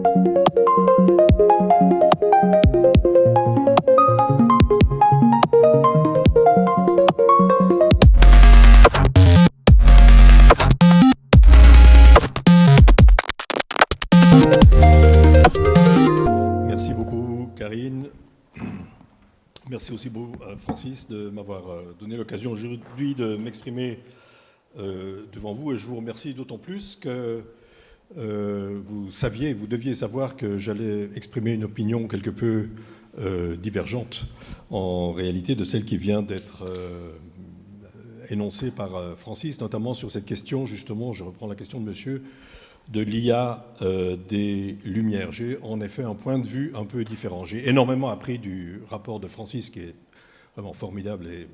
Merci beaucoup, Karine. Merci aussi beaucoup, Francis, de m'avoir donné l'occasion aujourd'hui de m'exprimer devant vous. Et je vous remercie d'autant plus que vous deviez savoir que j'allais exprimer une opinion quelque peu divergente, en réalité, de celle qui vient d'être énoncée par Francis, notamment sur cette question, justement, je reprends la question de monsieur, de l'IA des Lumières. J'ai en effet un point de vue un peu différent. J'ai énormément appris du rapport de Francis, qui est vraiment formidable et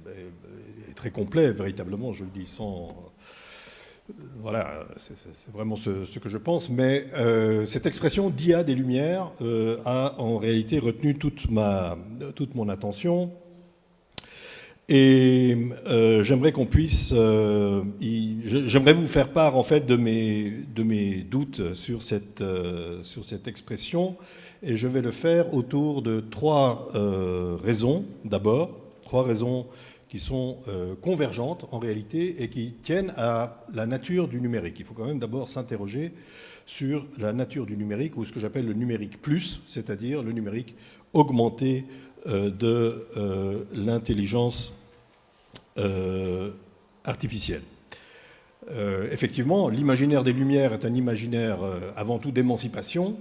très complet, véritablement, je le dis sans... Voilà, c'est vraiment ce que je pense. Mais cette expression d'IA des Lumières a en réalité retenu toute mon attention. Et j'aimerais qu'on puisse... j'aimerais vous faire part, en fait, de mes doutes sur cette expression. Et je vais le faire autour de trois raisons. D'abord, trois raisons qui sont convergentes, en réalité, et qui tiennent à la nature du numérique. Il faut quand même d'abord s'interroger sur la nature du numérique, ou ce que j'appelle le numérique plus, c'est-à-dire le numérique augmenté de l'intelligence artificielle. Effectivement, l'imaginaire des Lumières est un imaginaire avant tout d'émancipation,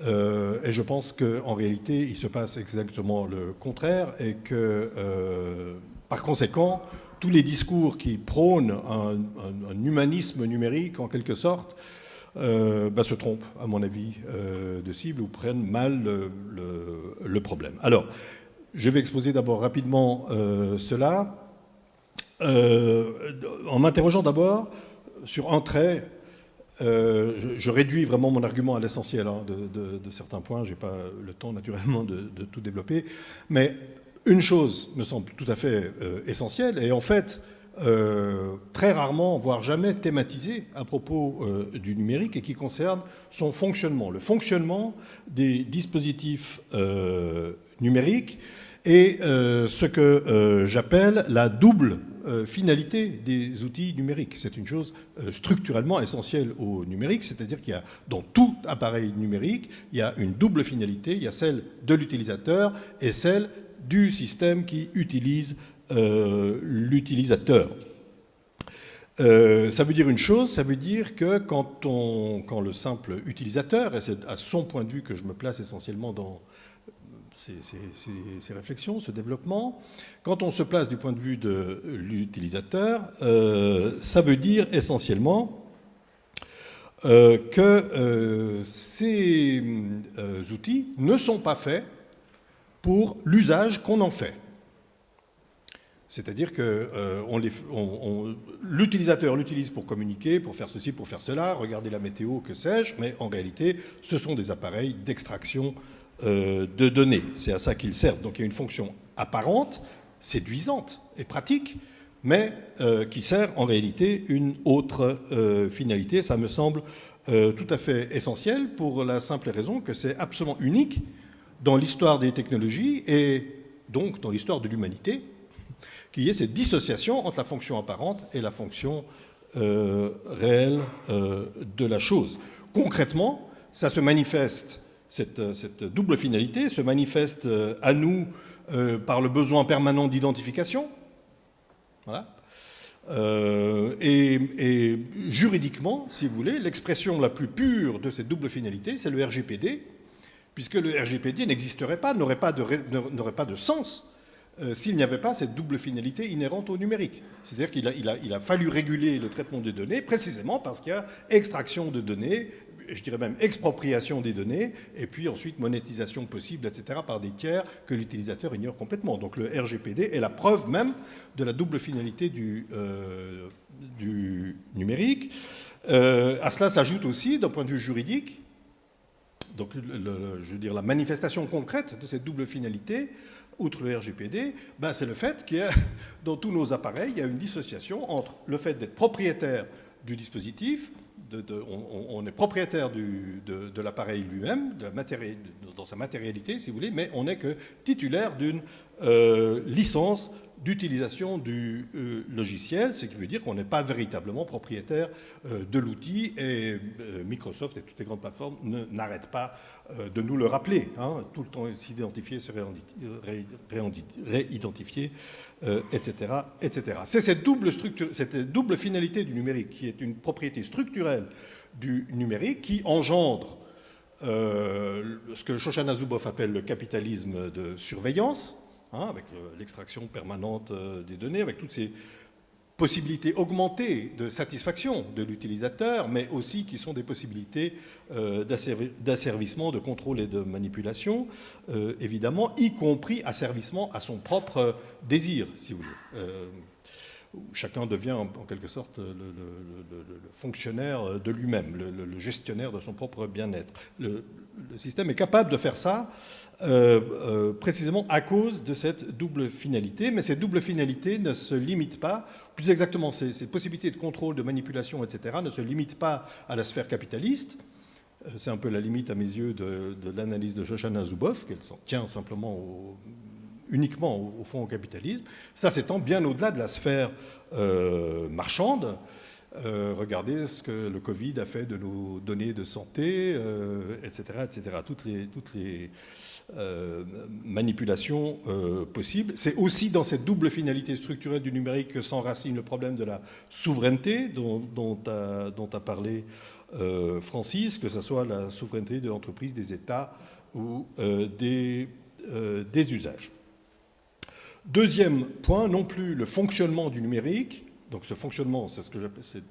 et je pense qu'en réalité, il se passe exactement le contraire, et que, par conséquent, tous les discours qui prônent un humanisme numérique, en quelque sorte, se trompent, à mon avis, de cible, ou prennent mal le problème. Alors, je vais exposer d'abord rapidement cela, en m'interrogeant d'abord sur un trait. Je réduis vraiment mon argument à l'essentiel de certains points. Je n'ai pas le temps, naturellement, de tout développer. Mais une chose me semble tout à fait essentielle, et en fait, très rarement, voire jamais thématisée à propos du numérique, et qui concerne son fonctionnement. Le fonctionnement des dispositifs numériques et ce que j'appelle la double finalité des outils numériques. C'est une chose structurellement essentielle au numérique, c'est-à-dire qu'il y a dans tout appareil numérique, il y a une double finalité, il y a celle de l'utilisateur et celle du système qui utilise l'utilisateur. Ça veut dire une chose, ça veut dire que quand le simple utilisateur, et c'est à son point de vue que je me place essentiellement dans ces réflexions, ce développement, quand on se place du point de vue de l'utilisateur, ça veut dire essentiellement que ces outils ne sont pas faits pour l'usage qu'on en fait. C'est-à-dire que l'utilisateur l'utilise pour communiquer, pour faire ceci, pour faire cela, regarder la météo, que sais-je, mais en réalité, ce sont des appareils d'extraction de données. C'est à ça qu'ils servent. Donc il y a une fonction apparente, séduisante et pratique, mais qui sert en réalité une autre finalité. Ça me semble tout à fait essentiel pour la simple raison que c'est absolument unique dans l'histoire des technologies et donc dans l'histoire de l'humanité, qu'il y ait cette dissociation entre la fonction apparente et la fonction réelle de la chose. Concrètement, ça se manifeste, cette double finalité se manifeste à nous par le besoin permanent d'identification. Voilà. Et juridiquement, si vous voulez, l'expression la plus pure de cette double finalité, c'est le RGPD, puisque le RGPD n'existerait pas, n'aurait pas de sens s'il n'y avait pas cette double finalité inhérente au numérique. C'est-à-dire qu'il a fallu réguler le traitement des données précisément parce qu'il y a extraction de données, je dirais même expropriation des données, et puis ensuite monétisation possible, etc., par des tiers que l'utilisateur ignore complètement. Donc le RGPD est la preuve même de la double finalité du numérique. À cela s'ajoute aussi, d'un point de vue juridique, donc je veux dire la manifestation concrète de cette double finalité, outre le RGPD, c'est le fait qu'il y a, dans tous nos appareils, il y a une dissociation entre le fait d'être propriétaire du dispositif on est propriétaire de l'appareil lui-même, dans sa matérialité, si vous voulez, mais on n'est que titulaire d'une licence d'utilisation du logiciel, ce qui veut dire qu'on n'est pas véritablement propriétaire de l'outil, et Microsoft et toutes les grandes plateformes n'arrêtent pas de nous le rappeler, hein, tout le temps s'identifier, se réidentifier, etc., etc. C'est cette double finalité du numérique qui est une propriété structurelle du numérique qui engendre ce que Shoshana Zuboff appelle le capitalisme de surveillance, hein, avec l'extraction permanente des données, avec toutes ces possibilités augmentées de satisfaction de l'utilisateur, mais aussi qui sont des possibilités d'asservissement, de contrôle et de manipulation, évidemment, y compris asservissement à son propre désir, si vous voulez. Chacun devient en quelque sorte le fonctionnaire de lui-même, le gestionnaire de son propre bien-être. Le système est capable de faire ça précisément à cause de cette double finalité, mais cette double finalité ne se limite pas, plus exactement ces possibilités de contrôle, de manipulation, etc., ne se limitent pas à la sphère capitaliste. C'est un peu la limite à mes yeux de l'analyse de Shoshana Zuboff, qu'elle s'en tient simplement uniquement au fond au capitalisme. Ça s'étend bien au-delà de la sphère marchande. Regardez ce que le Covid a fait de nos données de santé, etc., etc. Toutes les manipulations possibles. C'est aussi dans cette double finalité structurelle du numérique que s'enracine le problème de la souveraineté dont a parlé Francis, que ce soit la souveraineté de l'entreprise, des États ou des usages. Deuxième point, non plus le fonctionnement du numérique, donc ce fonctionnement, c'est ce que j'appelle cette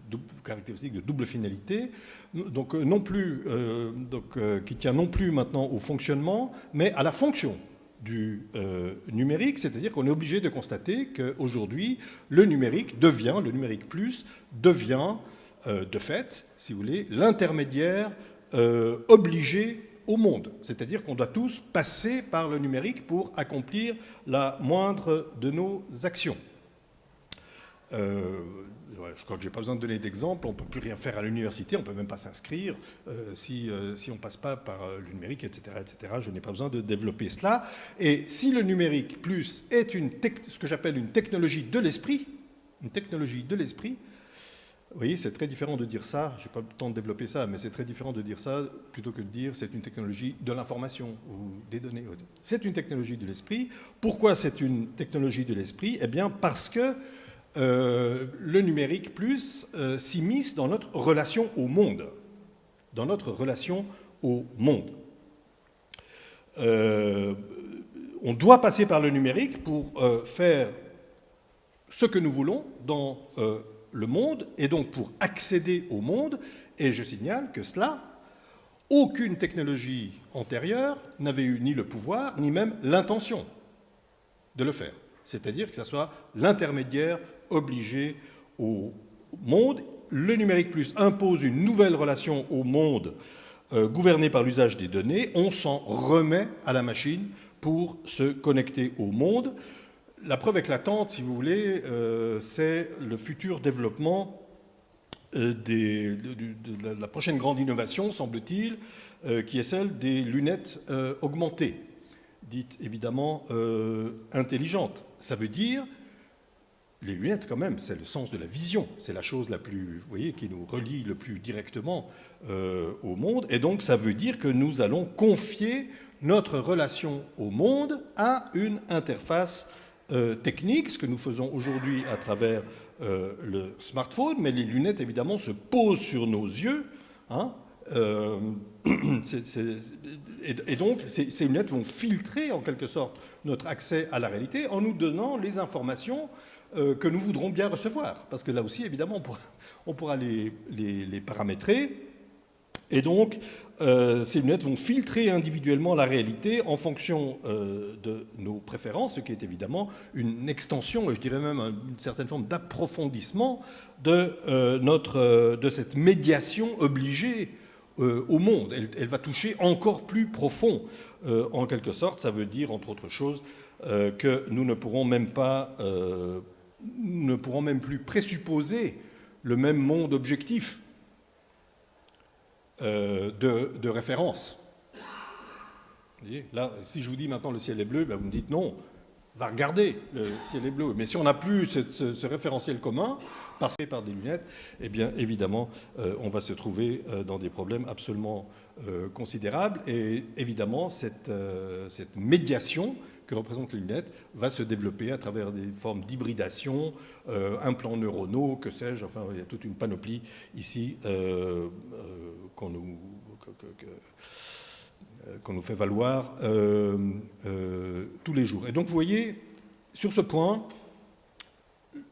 caractéristique de double finalité, donc non plus, qui tient non plus maintenant au fonctionnement, mais à la fonction du numérique, c'est-à-dire qu'on est obligé de constater qu'aujourd'hui, le numérique plus, devient de fait, si vous voulez, l'intermédiaire obligé au monde. C'est-à-dire qu'on doit tous passer par le numérique pour accomplir la moindre de nos actions. Je crois que je n'ai pas besoin de donner d'exemple. On ne peut plus rien faire à l'université, on ne peut même pas s'inscrire si on ne passe pas par le numérique, etc., etc. Je n'ai pas besoin de développer cela. Et si le numérique plus est ce que j'appelle une technologie de l'esprit, vous voyez, c'est très différent de dire ça, je n'ai pas le temps de développer ça, mais c'est très différent de dire ça plutôt que de dire c'est une technologie de l'information ou des données. C'est une technologie de l'esprit. Pourquoi c'est une technologie de l'esprit ? Eh bien, parce que le numérique plus s'immisce dans notre relation au monde. On doit passer par le numérique pour faire ce que nous voulons dans le monde, et donc pour accéder au monde. Et je signale que aucune technologie antérieure n'avait eu ni le pouvoir, ni même l'intention de le faire. C'est-à-dire que ça soit l'intermédiaire obligé au monde. Le numérique plus impose une nouvelle relation au monde gouvernée par l'usage des données. On s'en remet à la machine pour se connecter au monde. La preuve éclatante, si vous voulez, c'est le futur développement de la prochaine grande innovation, semble-t-il, qui est celle des lunettes augmentées, dites évidemment intelligentes. Ça veut dire, les lunettes quand même, c'est le sens de la vision, c'est la chose la plus, vous voyez, qui nous relie le plus directement au monde, et donc ça veut dire que nous allons confier notre relation au monde à une interface technique, ce que nous faisons aujourd'hui à travers le smartphone, mais les lunettes évidemment se posent sur nos yeux, hein, et donc ces lunettes vont filtrer en quelque sorte notre accès à la réalité en nous donnant les informations que nous voudrons bien recevoir, parce que là aussi évidemment on pourra les paramétrer. Et donc, ces lunettes vont filtrer individuellement la réalité en fonction de nos préférences, ce qui est évidemment une extension, et je dirais même une certaine forme d'approfondissement de cette médiation obligée au monde. Elle va toucher encore plus profond, en quelque sorte. Ça veut dire, entre autres choses, que nous ne pourrons même plus présupposer le même monde objectif. de référence. Vous voyez, là, si je vous dis maintenant le ciel est bleu, ben vous me dites non, va regarder, le ciel est bleu. Mais si on n'a plus ce référentiel commun, parce que par des lunettes, eh bien évidemment, on va se trouver dans des problèmes absolument considérables. Et évidemment, cette médiation que représentent les lunettes va se développer à travers des formes d'hybridation, implants neuronaux, que sais-je, enfin il y a toute une panoplie ici qu'on nous fait valoir tous les jours. Et donc vous voyez, sur ce point,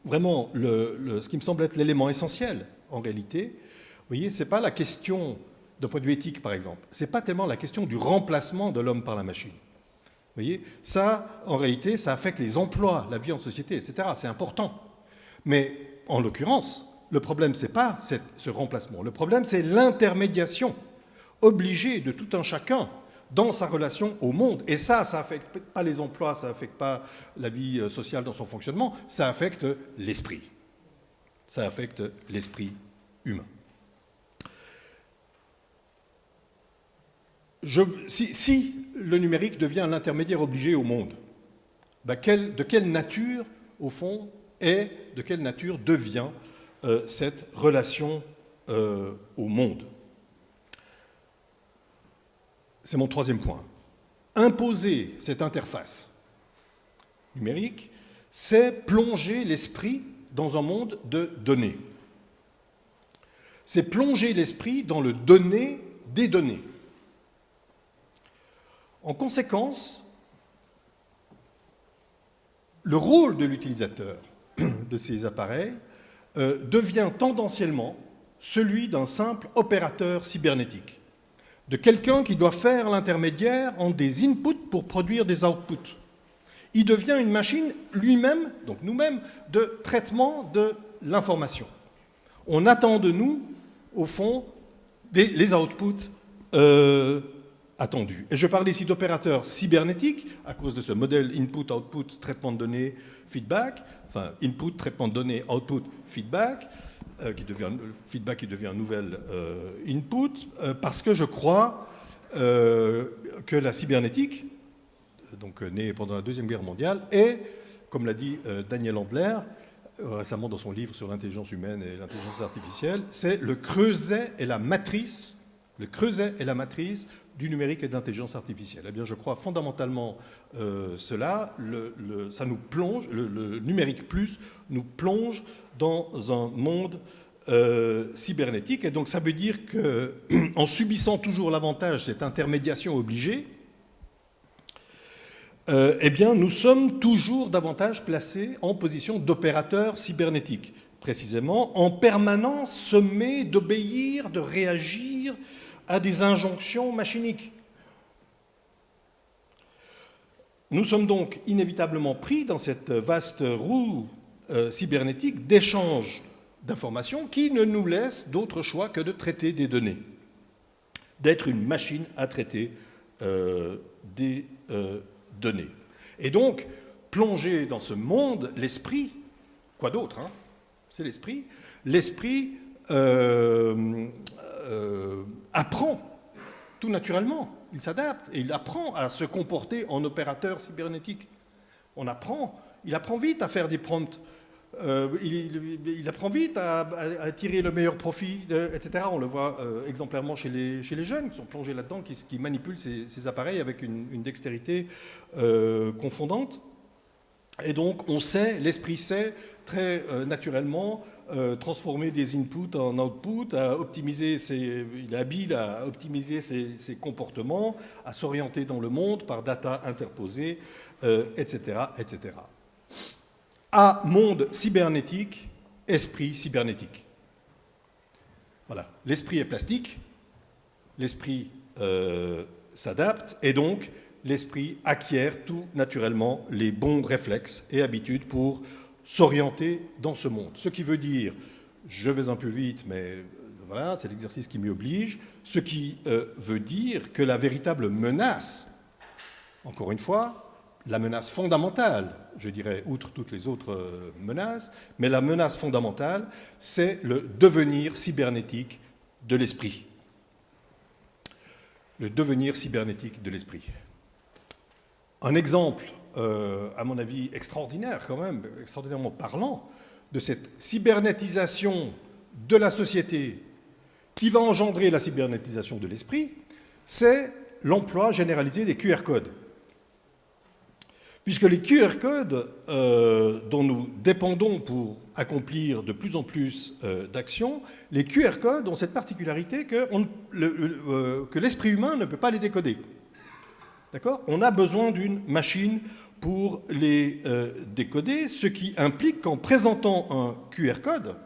vraiment ce qui me semble être l'élément essentiel en réalité, vous voyez, ce n'est pas la question, d'un point de vue éthique par exemple, ce n'est pas tellement la question du remplacement de l'homme par la machine. Vous voyez, ça, en réalité, ça affecte les emplois, la vie en société, etc. C'est important. Mais, en l'occurrence, le problème, ce n'est pas ce remplacement. Le problème, c'est l'intermédiation obligée de tout un chacun dans sa relation au monde. Et ça n'affecte pas les emplois, ça n'affecte pas la vie sociale dans son fonctionnement, ça affecte l'esprit. Ça affecte l'esprit humain. Si le numérique devient l'intermédiaire obligé au monde, ben de quelle nature, au fond, de quelle nature devient cette relation au monde? C'est mon troisième point. Imposer cette interface numérique, c'est plonger l'esprit dans un monde de données. C'est plonger l'esprit dans le donné des données. En conséquence, le rôle de l'utilisateur de ces appareils devient tendanciellement celui d'un simple opérateur cybernétique, de quelqu'un qui doit faire l'intermédiaire entre des inputs pour produire des outputs. Il devient une machine lui-même, donc nous-mêmes, de traitement de l'information. On attend de nous, au fond, les outputs attendus. Et je parle ici d'opérateurs cybernétiques, à cause de ce modèle input-output, traitement de données, feedback, enfin input, traitement de données, output, feedback, feedback qui devient un nouvel input, parce que je crois que la cybernétique, donc née pendant la Deuxième Guerre mondiale, est, comme l'a dit Daniel Andler récemment dans son livre sur l'intelligence humaine et l'intelligence artificielle, c'est le creuset et la matrice du numérique et de l'intelligence artificielle. Eh bien, je crois fondamentalement cela. Ça nous plonge, le numérique plus nous plonge dans un monde cybernétique. Et donc, ça veut dire qu'en subissant toujours l'avantage, cette intermédiation obligée, eh bien, nous sommes toujours davantage placés en position d'opérateurs cybernétiques, précisément en permanence sommés d'obéir, de réagir à des injonctions machiniques. Nous sommes donc inévitablement pris dans cette vaste roue cybernétique d'échanges d'informations qui ne nous laisse d'autre choix que de traiter des données, d'être une machine à traiter des données. Et donc, plonger dans ce monde, l'esprit, quoi d'autre, hein, c'est l'esprit, apprend tout naturellement, il s'adapte et il apprend à se comporter en opérateur cybernétique. Il apprend vite à faire des prompts, il apprend vite à tirer le meilleur profit, etc. On le voit exemplairement chez les jeunes qui sont plongés là-dedans, qui manipulent ces appareils avec une dextérité confondante. Et donc l'esprit sait très naturellement transformer des inputs en outputs, il est habile à optimiser ses comportements, à s'orienter dans le monde par data interposée, etc., etc. À monde cybernétique, esprit cybernétique. Voilà. L'esprit est plastique, l'esprit s'adapte, et donc l'esprit acquiert tout naturellement les bons réflexes et habitudes pour s'orienter dans ce monde. Ce qui veut dire, je vais un peu vite, mais voilà, c'est l'exercice qui m'y oblige, ce qui veut dire que la véritable menace, encore une fois, la menace fondamentale, je dirais, outre toutes les autres menaces, mais la menace fondamentale, c'est le devenir cybernétique de l'esprit. le devenir cybernétique de l'esprit. Un exemple, à mon avis, extraordinaire quand même, extraordinairement parlant, de cette cybernétisation de la société qui va engendrer la cybernétisation de l'esprit, c'est l'emploi généralisé des QR codes. Puisque les QR codes dont nous dépendons pour accomplir de plus en plus d'actions, les QR codes ont cette particularité que l'esprit humain ne peut pas les décoder. D'accord ? On a besoin d'une machine pour les décoder, ce qui implique qu'en présentant un QR code,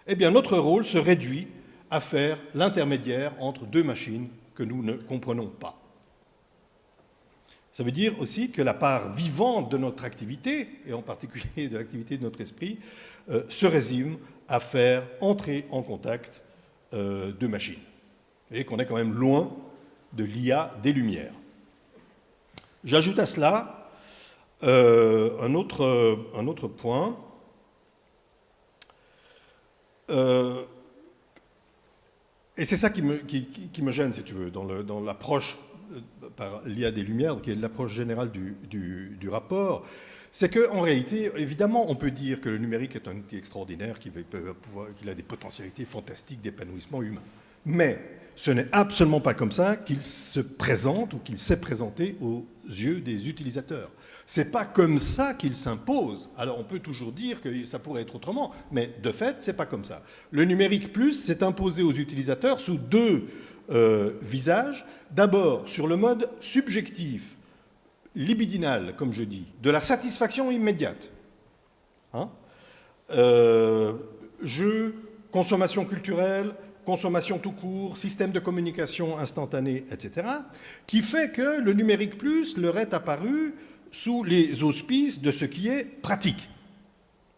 eh bien, notre rôle se réduit à faire l'intermédiaire entre deux machines que nous ne comprenons pas. Ça veut dire aussi que la part vivante de notre activité, et en particulier de l'activité de notre esprit, se résume à faire entrer en contact deux machines. Et qu'on est quand même loin de l'IA des Lumières. J'ajoute à cela un autre point. Et c'est ça qui me gêne, si tu veux, dans l'approche par l'IA des Lumières, qui est l'approche générale du rapport, c'est qu'en réalité, évidemment, on peut dire que le numérique est un outil extraordinaire qu'il a des potentialités fantastiques d'épanouissement humain. Mais ce n'est absolument pas comme ça qu'il se présente ou qu'il s'est présenté aux yeux des utilisateurs. Ce n'est pas comme ça qu'il s'impose. Alors on peut toujours dire que ça pourrait être autrement, mais de fait, ce n'est pas comme ça. Le numérique plus s'est imposé aux utilisateurs sous deux visages. D'abord, sur le mode subjectif, libidinal, comme je dis, de la satisfaction immédiate. Jeu, consommation culturelle, consommation tout court, système de communication instantanée, etc., qui fait que le numérique plus leur est apparu sous les auspices de ce qui est pratique.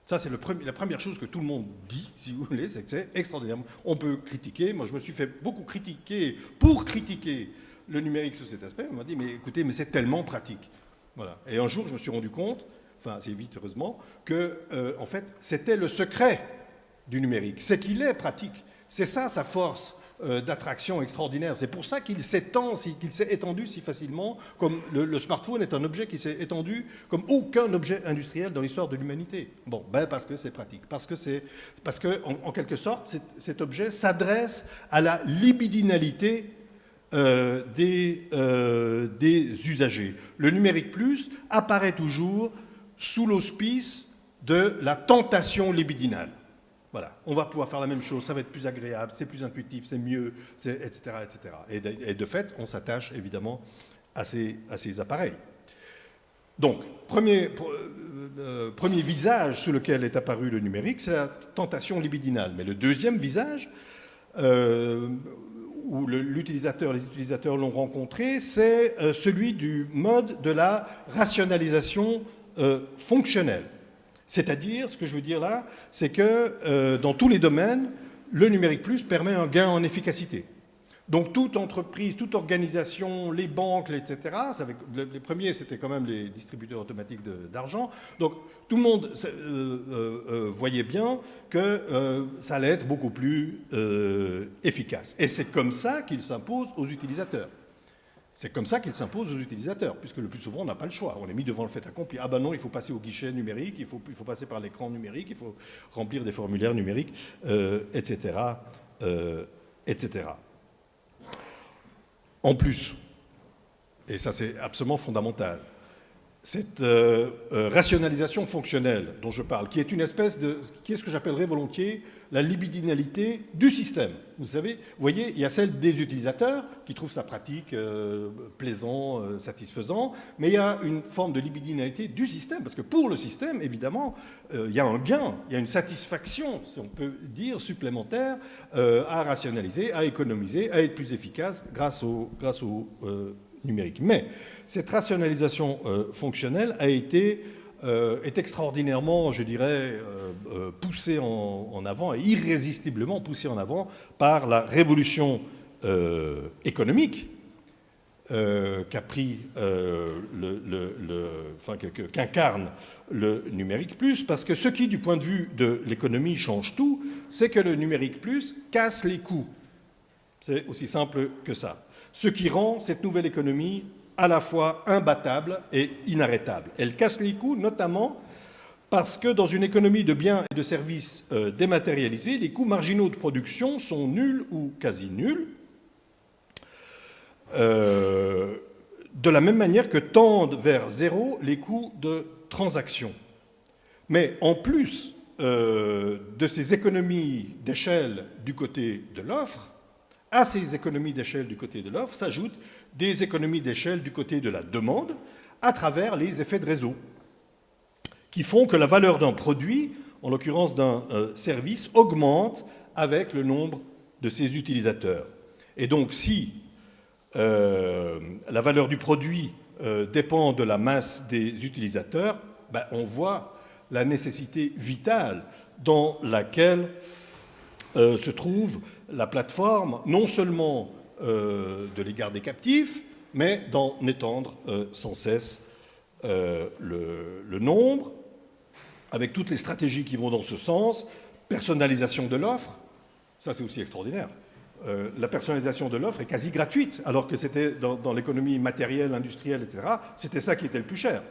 Ça, c'est la première chose que tout le monde dit, si vous voulez, c'est que c'est extraordinaire. On peut critiquer, moi je me suis fait beaucoup critiquer pour critiquer le numérique sous cet aspect. On m'a dit, mais écoutez, mais c'est tellement pratique. Voilà. Et un jour, je me suis rendu compte, enfin assez vite heureusement, que en fait, c'était le secret du numérique. C'est qu'il est pratique. C'est ça sa force d'attraction extraordinaire. C'est pour ça qu'il s'est étendu si facilement, comme le smartphone est un objet qui s'est étendu comme aucun objet industriel dans l'histoire de l'humanité. Bon, ben parce que c'est pratique, parce que en quelque sorte, cet objet s'adresse à la libidinalité des usagers. Le numérique plus apparaît toujours sous l'auspice de la tentation libidinale. Voilà, on va pouvoir faire la même chose, ça va être plus agréable, c'est plus intuitif, c'est mieux, etc., etc. Et de fait, on s'attache évidemment à ces appareils. Donc, premier visage sous lequel est apparu le numérique, c'est la tentation libidinale. Mais le deuxième visage, où les utilisateurs l'ont rencontré, c'est celui du mode de la rationalisation fonctionnelle. C'est-à-dire, ce que je veux dire là, c'est que dans tous les domaines, le numérique plus permet un gain en efficacité. Donc toute entreprise, toute organisation, les banques, etc., les premiers c'était quand même les distributeurs automatiques d'argent, donc tout le monde voyait bien que ça allait être beaucoup plus efficace. Et c'est comme ça qu'il s'impose aux utilisateurs. C'est comme ça qu'il s'impose aux utilisateurs, puisque le plus souvent, on n'a pas le choix. On est mis devant le fait accompli. Ah ben non, il faut passer au guichet numérique, il faut passer par l'écran numérique, il faut remplir des formulaires numériques, etc., etc. En plus, et ça c'est absolument fondamental, cette rationalisation fonctionnelle dont je parle, qui est une espèce qui est ce que j'appellerais volontiers la libidinalité du système. Vous savez, vous voyez, il y a celle des utilisateurs qui trouvent ça pratique, plaisant, satisfaisant, mais il y a une forme de libidinalité du système, parce que pour le système, évidemment, il y a un gain, il y a une satisfaction, si on peut dire, supplémentaire à rationaliser, à économiser, à être plus efficace grâce au numérique. Mais cette rationalisation fonctionnelle est extraordinairement, je dirais, poussée en avant et irrésistiblement poussée en avant par la révolution économique qu'incarne le numérique plus, parce que ce qui, du point de vue de l'économie, change tout, c'est que le numérique plus casse les coûts. C'est aussi simple que ça. ce qui rend cette nouvelle économie à la fois imbattable et inarrêtable. Elle casse les coûts, notamment parce que dans une économie de biens et de services dématérialisés, les coûts marginaux de production sont nuls ou quasi nuls, de la même manière que tendent vers zéro les coûts de transaction. Mais en plus de ces économies d'échelle du côté de l'offre, à ces économies d'échelle du côté de l'offre s'ajoutent des économies d'échelle du côté de la demande à travers les effets de réseau qui font que la valeur d'un produit, en l'occurrence d'un service, augmente avec le nombre de ses utilisateurs. Et donc si la valeur du produit dépend de la masse des utilisateurs, ben, on voit la nécessité vitale dans laquelle se trouve la plateforme, non seulement de les garder captifs, mais d'en étendre sans cesse le nombre, avec toutes les stratégies qui vont dans ce sens, personnalisation de l'offre, ça c'est aussi extraordinaire. La personnalisation de l'offre est quasi gratuite, alors que c'était dans l'économie matérielle, industrielle, etc., c'était ça qui était le plus cher.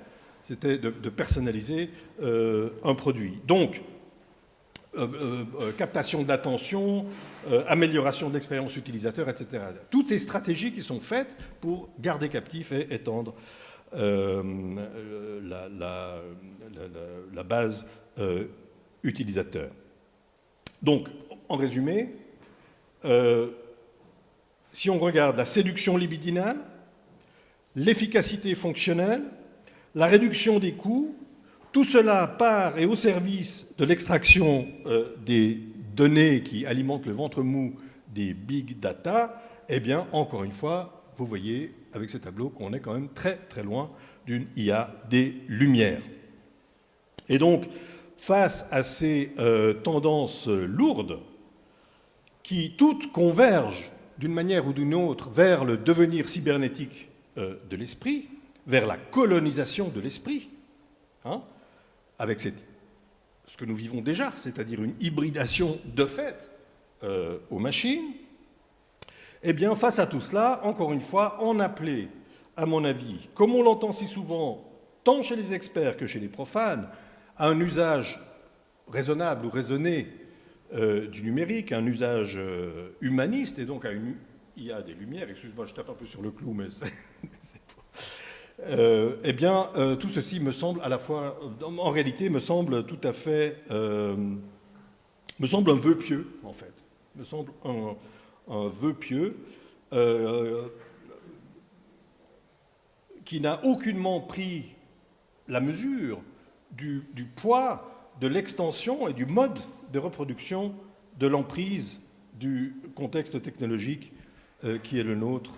C'était de personnaliser un produit. Donc, captation de l'attention, amélioration de l'expérience utilisateur, etc. Toutes ces stratégies qui sont faites pour garder captif et étendre la base utilisateur. Donc, en résumé, si on regarde la séduction libidinale, l'efficacité fonctionnelle, la réduction des coûts, tout cela part et au service de l'extraction des données qui alimentent le ventre mou des big data, eh bien, encore une fois, vous voyez avec ce tableau qu'on est quand même très très loin d'une IA des Lumières. Et donc, face à ces tendances lourdes, qui toutes convergent d'une manière ou d'une autre vers le devenir cybernétique de l'esprit, vers la colonisation de l'esprit, hein, avec ce que nous vivons déjà, c'est-à-dire une hybridation de fait aux machines, eh bien, face à tout cela, encore une fois, on appelait, à mon avis, comme on l'entend si souvent, tant chez les experts que chez les profanes, à un usage raisonnable ou raisonné du numérique, un usage humaniste, et donc à une IA des Lumières, excuse-moi, je tape un peu sur le clou, mais c'est eh bien, tout ceci me semble à la fois, en réalité, me semble tout à fait, me semble un vœu pieux, en fait, me semble un vœu pieux qui n'a aucunement pris la mesure du poids, de l'extension et du mode de reproduction de l'emprise du contexte technologique qui est le nôtre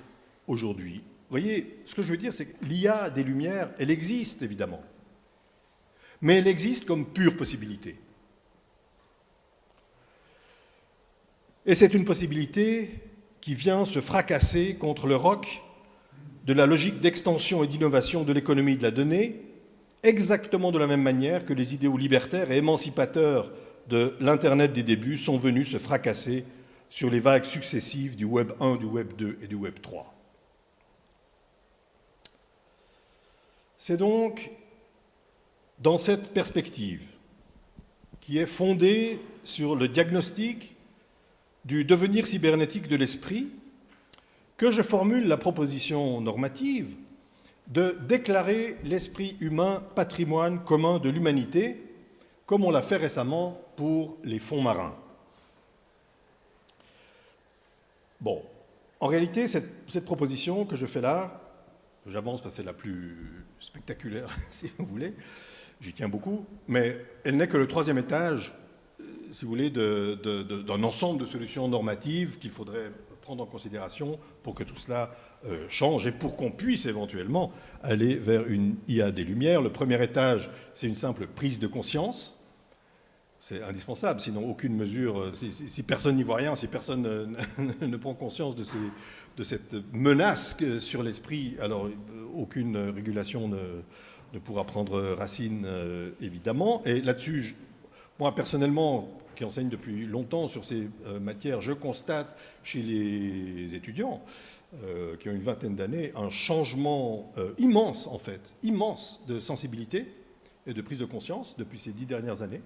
aujourd'hui. Vous voyez, ce que je veux dire, c'est que l'IA des Lumières, elle existe évidemment, mais elle existe comme pure possibilité. Et c'est une possibilité qui vient se fracasser contre le roc de la logique d'extension et d'innovation de l'économie de la donnée, exactement de la même manière que les idéaux libertaires et émancipateurs de l'Internet des débuts sont venus se fracasser sur les vagues successives du Web 1, du Web 2 et du Web 3. C'est donc dans cette perspective, qui est fondée sur le diagnostic du devenir cybernétique de l'esprit, que je formule la proposition normative de déclarer l'esprit humain patrimoine commun de l'humanité, comme on l'a fait récemment pour les fonds marins. Bon, en réalité, cette proposition que je fais là, j'avance parce que c'est la plus spectaculaire, si vous voulez, j'y tiens beaucoup, mais elle n'est que le troisième étage, si vous voulez, d'un ensemble de solutions normatives qu'il faudrait prendre en considération pour que tout cela change et pour qu'on puisse éventuellement aller vers une IA des Lumières. Le premier étage, c'est une simple prise de conscience. C'est indispensable, sinon aucune mesure, si personne n'y voit rien, si personne ne prend conscience de cette menace sur l'esprit, alors aucune régulation ne pourra prendre racine, évidemment. Et là-dessus, moi personnellement, qui enseigne depuis longtemps sur ces matières, je constate chez les étudiants qui ont une vingtaine d'années un changement immense, en fait, immense de sensibilité et de prise de conscience depuis ces 10 dernières années,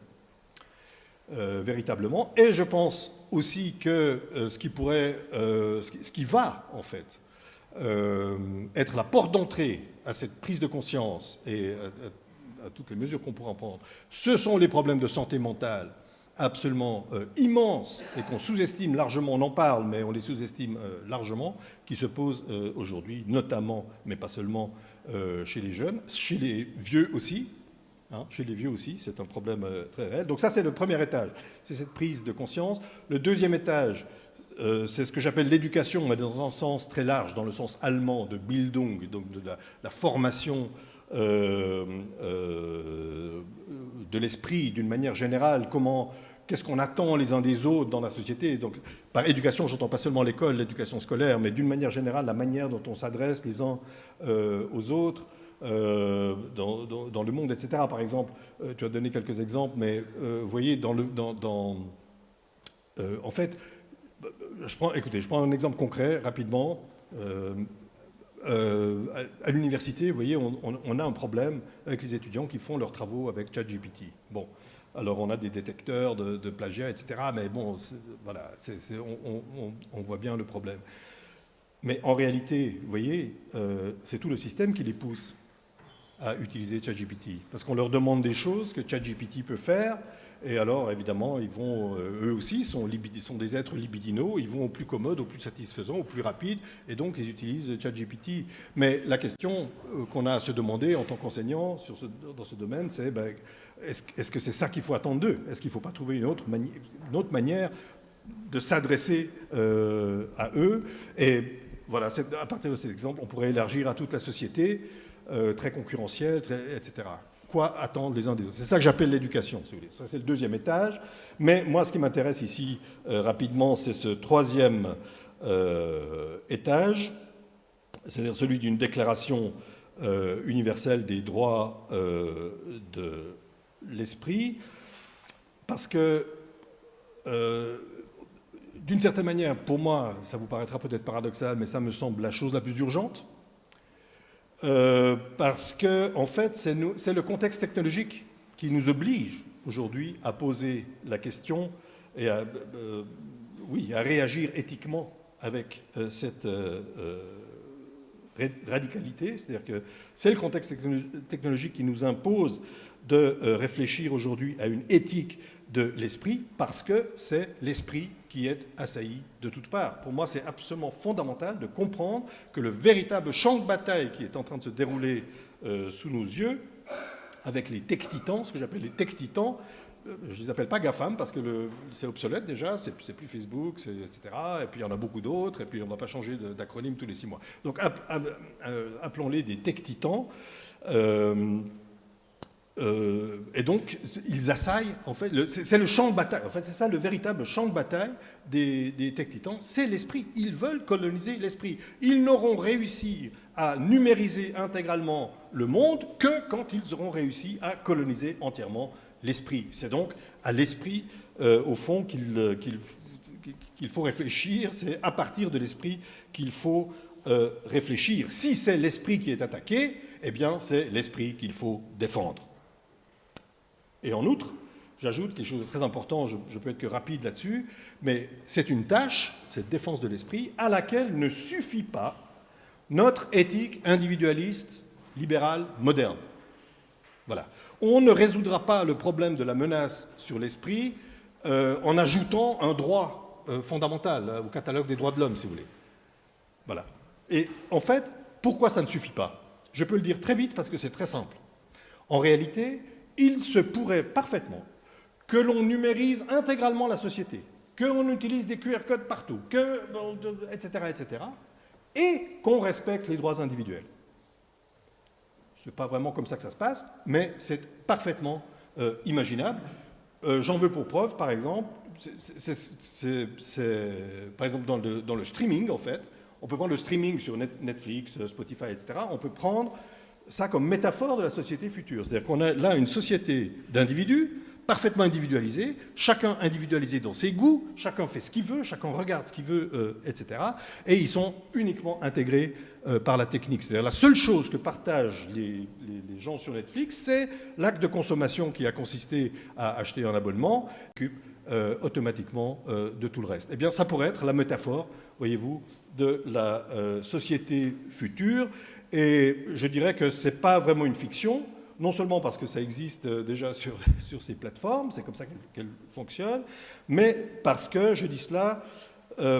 véritablement. Et je pense aussi que ce qui va, en fait, être la porte d'entrée à cette prise de conscience et à toutes les mesures qu'on pourra en prendre, ce sont les problèmes de santé mentale absolument immenses et qu'on sous-estime largement, on en parle, mais on les sous-estime largement, qui se posent aujourd'hui, notamment, mais pas seulement, chez les jeunes, chez les vieux aussi. Chez les vieux aussi, c'est un problème très réel. Donc ça, c'est le premier étage, c'est cette prise de conscience. Le deuxième étage, c'est ce que j'appelle l'éducation, mais dans un sens très large, dans le sens allemand de Bildung, donc de la formation de l'esprit d'une manière générale, qu'est-ce qu'on attend les uns des autres dans la société. Donc, par éducation, j'entends pas seulement l'école, l'éducation scolaire, mais d'une manière générale, la manière dont on s'adresse les uns aux autres, dans le monde, etc. Par exemple, tu as donné quelques exemples, mais vous voyez, en fait, je prends un exemple concret, rapidement. À l'université, vous voyez, on a un problème avec les étudiants qui font leurs travaux avec ChatGPT. Bon, alors on a des détecteurs de plagiat, etc. Mais bon, voilà, on voit bien le problème. Mais en réalité, vous voyez, c'est tout le système qui les pousse à utiliser ChatGPT. Parce qu'on leur demande des choses que ChatGPT peut faire, et alors, évidemment, ils vont, eux aussi, sont des êtres libidinaux, ils vont au plus commode, au plus satisfaisant, au plus rapide, et donc ils utilisent ChatGPT. Mais la question qu'on a à se demander en tant qu'enseignant dans ce domaine, c'est est-ce que c'est ça qu'il faut attendre d'eux? Est-ce qu'il ne faut pas trouver une autre manière de s'adresser à eux? Et voilà, à partir de cet exemple, on pourrait élargir à toute la société, très concurrentielle, etc. Quoi attendre les uns des autres. C'est ça que j'appelle l'éducation, si vous voulez. Ça, c'est le deuxième étage. Mais moi, ce qui m'intéresse ici, rapidement, c'est ce troisième étage, c'est-à-dire celui d'une déclaration universelle des droits de l'esprit, parce que, d'une certaine manière, pour moi, ça vous paraîtra peut-être paradoxal, mais ça me semble la chose la plus urgente, parce que, en fait, c'est le contexte technologique qui nous oblige aujourd'hui à poser la question et à réagir éthiquement avec cette radicalité. C'est-à-dire que c'est le contexte technologique qui nous impose de réfléchir aujourd'hui à une éthique de l'esprit, parce que c'est l'esprit qui est assailli de toutes parts. Pour moi, c'est absolument fondamental de comprendre que le véritable champ de bataille qui est en train de se dérouler sous nos yeux, avec les tech-titans, ce que j'appelle les tech-titans, je ne les appelle pas GAFAM parce que c'est obsolète déjà, c'est plus Facebook, etc. Et puis il y en a beaucoup d'autres, et puis on ne va pas changer d'acronyme tous les 6 mois. Donc appelons-les des tech-titans. Et donc, ils assaillent, en fait, c'est le champ de bataille, en fait, c'est ça le véritable champ de bataille des tech-titans, c'est l'esprit. Ils veulent coloniser l'esprit. Ils n'auront réussi à numériser intégralement le monde que quand ils auront réussi à coloniser entièrement l'esprit. C'est donc à l'esprit, au fond, qu'il faut réfléchir, c'est à partir de l'esprit qu'il faut réfléchir. Si c'est l'esprit qui est attaqué, eh bien, c'est l'esprit qu'il faut défendre. Et en outre, j'ajoute quelque chose de très important, je peux être que rapide là-dessus, mais c'est une tâche, cette défense de l'esprit, à laquelle ne suffit pas notre éthique individualiste, libérale, moderne. Voilà. On ne résoudra pas le problème de la menace sur l'esprit en ajoutant un droit fondamental au catalogue des droits de l'homme, si vous voulez. Voilà. Et en fait, pourquoi ça ne suffit pas? Je peux le dire très vite parce que c'est très simple. En réalité, il se pourrait parfaitement que l'on numérise intégralement la société, qu'on utilise des QR codes partout, etc., et qu'on respecte les droits individuels. Ce n'est pas vraiment comme ça que ça se passe, mais c'est parfaitement imaginable. J'en veux pour preuve, par exemple, par exemple dans le streaming, en fait, on peut prendre le streaming sur Netflix, Spotify, etc. On peut prendre ça comme métaphore de la société future. C'est-à-dire qu'on a là une société d'individus parfaitement individualisé, chacun individualisé dans ses goûts, chacun fait ce qu'il veut, chacun regarde ce qu'il veut, etc. Et ils sont uniquement intégrés par la technique. C'est-à-dire la seule chose que partagent les gens sur Netflix, c'est l'acte de consommation qui a consisté à acheter un abonnement, qui automatiquement de tout le reste. Eh bien, ça pourrait être la métaphore, voyez-vous, de la société future. Et je dirais que ce n'est pas vraiment une fiction, non seulement parce que ça existe déjà sur ces plateformes, c'est comme ça qu'elles fonctionnent, mais parce que, je dis cela,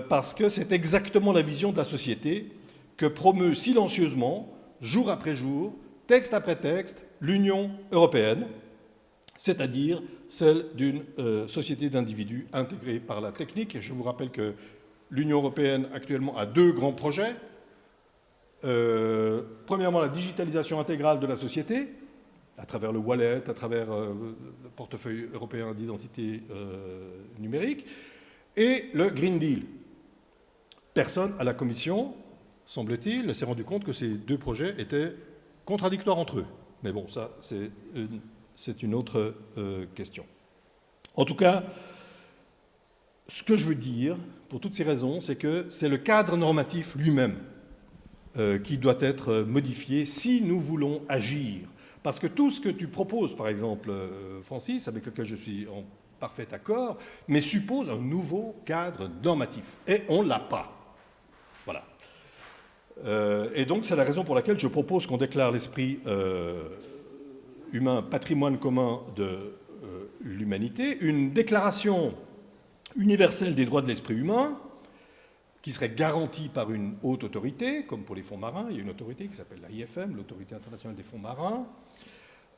parce que c'est exactement la vision de la société que promeut silencieusement, jour après jour, texte après texte, l'Union européenne, c'est-à-dire celle d'une société d'individus intégrée par la technique. Je vous rappelle que l'Union européenne actuellement a 2 grands projets. Premièrement, la digitalisation intégrale de la société, à travers le wallet, à travers le portefeuille européen d'identité numérique, et le Green Deal. Personne à la Commission, semble-t-il, ne s'est rendu compte que ces 2 projets étaient contradictoires entre eux. Mais bon, ça, c'est une autre question. En tout cas, ce que je veux dire, pour toutes ces raisons, c'est que c'est le cadre normatif lui-même qui doit être modifié si nous voulons agir. Parce que tout ce que tu proposes, par exemple, Francis, avec lequel je suis en parfait accord, mais suppose un nouveau cadre normatif. Et on ne l'a pas. Voilà. Et donc, c'est la raison pour laquelle je propose qu'on déclare l'esprit humain patrimoine commun de l'humanité, une déclaration universelle des droits de l'esprit humain, qui serait garantie par une haute autorité, comme pour les fonds marins, il y a une autorité qui s'appelle l'AIFM, l'Autorité internationale des fonds marins.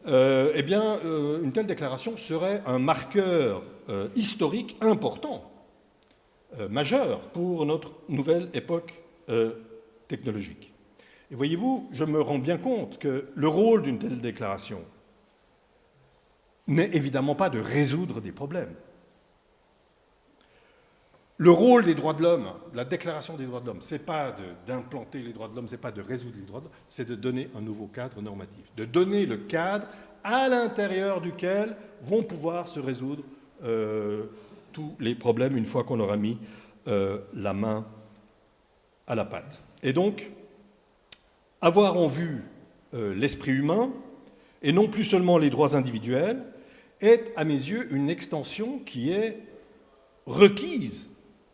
Eh bien, une telle déclaration serait un marqueur historique important, majeur, pour notre nouvelle époque technologique. Et voyez-vous, je me rends bien compte que le rôle d'une telle déclaration n'est évidemment pas de résoudre des problèmes. Le rôle des droits de l'homme, de la déclaration des droits de l'homme, ce n'est pas d'implanter les droits de l'homme, ce n'est pas de résoudre les droits de l'homme, c'est de donner un nouveau cadre normatif, de donner le cadre à l'intérieur duquel vont pouvoir se résoudre tous les problèmes une fois qu'on aura mis la main à la pâte. Et donc, avoir en vue l'esprit humain, et non plus seulement les droits individuels, est, à mes yeux, une extension qui est requise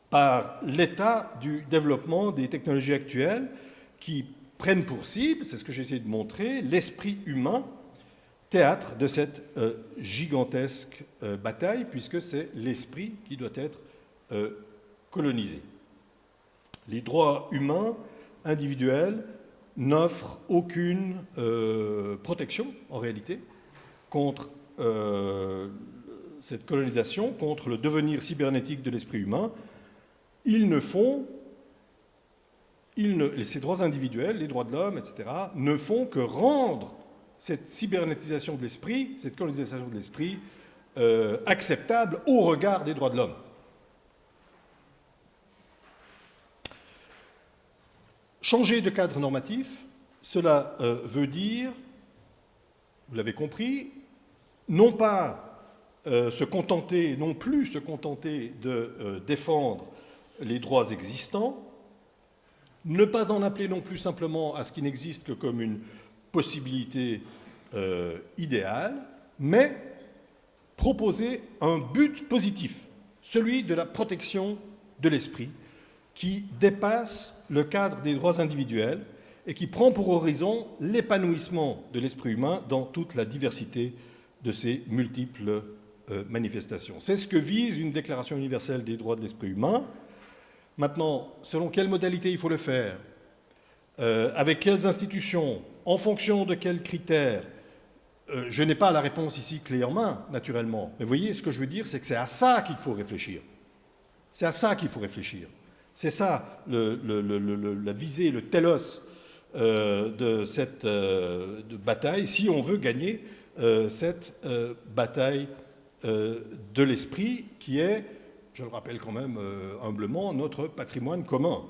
par l'état du développement des technologies actuelles qui prennent pour cible, c'est ce que j'ai essayé de montrer, l'esprit humain, théâtre de cette gigantesque bataille, puisque c'est l'esprit qui doit être colonisé. Les droits humains individuels n'offrent aucune protection, en réalité, contre cette colonisation, contre le devenir cybernétique de l'esprit humain. Ces droits individuels, les droits de l'homme, etc., ne font que rendre cette cybernétisation de l'esprit, cette colonisation de l'esprit, acceptable au regard des droits de l'homme. Changer de cadre normatif, cela veut dire, vous l'avez compris, non pas non plus se contenter de défendre les droits existants, ne pas en appeler non plus simplement à ce qui n'existe que comme une possibilité idéale, mais proposer un but positif, celui de la protection de l'esprit, qui dépasse le cadre des droits individuels et qui prend pour horizon l'épanouissement de l'esprit humain dans toute la diversité de ses multiples manifestations. C'est ce que vise une déclaration universelle des droits de l'esprit humain. Maintenant, selon quelles modalités il faut le faire, avec quelles institutions, en fonction de quels critères, je n'ai pas la réponse ici clé en main, naturellement. Mais vous voyez, ce que je veux dire, c'est que c'est à ça qu'il faut réfléchir. C'est à ça qu'il faut réfléchir. C'est ça la visée, le télos de cette bataille, si on veut gagner cette bataille de l'esprit qui est, je le rappelle quand même humblement, notre patrimoine commun.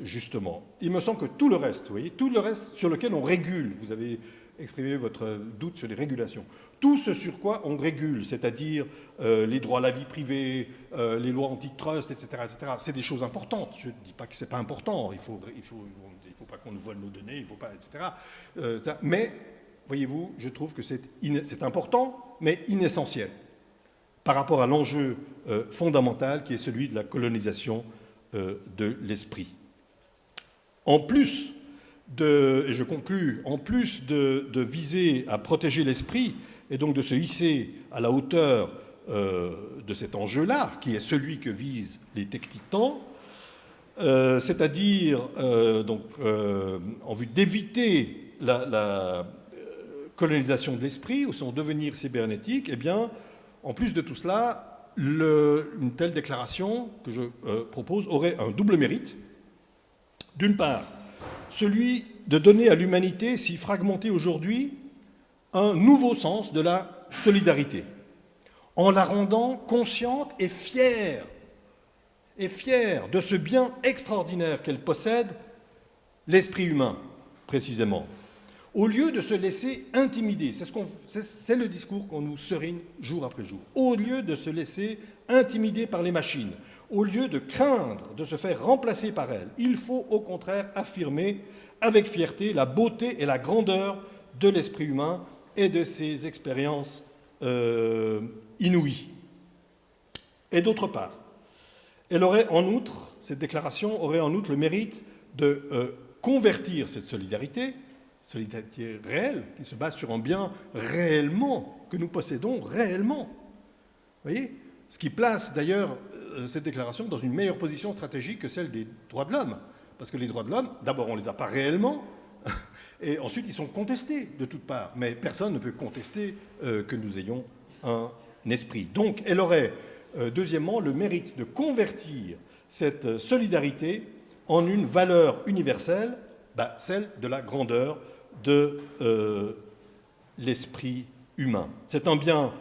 justement. Il me semble que tout le reste, vous voyez, tout le reste sur lequel on régule, vous avez exprimé votre doute sur les régulations, tout ce sur quoi on régule, c'est-à-dire les droits à la vie privée, les lois antitrust, etc., c'est des choses importantes. Je ne dis pas que ce n'est pas important, il faut pas qu'on nous vole nos données, il ne faut pas, etc. Mais, voyez-vous, je trouve que c'est important, mais inessentiel par rapport à l'enjeu fondamental qui est celui de la colonisation de l'esprit. En plus et je conclus, en plus de viser à protéger l'esprit et donc de se hisser à la hauteur de cet enjeu-là, qui est celui que visent les tech-titans, c'est-à-dire en vue d'éviter la colonisation de l'esprit ou son devenir cybernétique, eh bien, en plus de tout cela, une telle déclaration que je propose aurait un double mérite. D'une part, celui de donner à l'humanité, si fragmentée aujourd'hui, un nouveau sens de la solidarité, en la rendant consciente et fière de ce bien extraordinaire qu'elle possède, l'esprit humain, précisément. Au lieu de se laisser intimider, c'est le discours qu'on nous serine jour après jour, au lieu de se laisser intimider par les machines, au lieu de craindre de se faire remplacer par elles, il faut au contraire affirmer avec fierté la beauté et la grandeur de l'esprit humain et de ses expériences inouïes. Et d'autre part, cette déclaration aurait en outre le mérite de convertir cette solidarité réelle, qui se base sur un bien réellement, que nous possédons réellement. Vous voyez ? Ce qui place d'ailleurs cette déclaration dans une meilleure position stratégique que celle des droits de l'homme. Parce que les droits de l'homme, d'abord, on ne les a pas réellement, et ensuite, ils sont contestés de toutes parts. Mais personne ne peut contester que nous ayons un esprit. Donc, elle aurait, deuxièmement, le mérite de convertir cette solidarité en une valeur universelle, celle de la grandeur de l'esprit humain. C'est un bien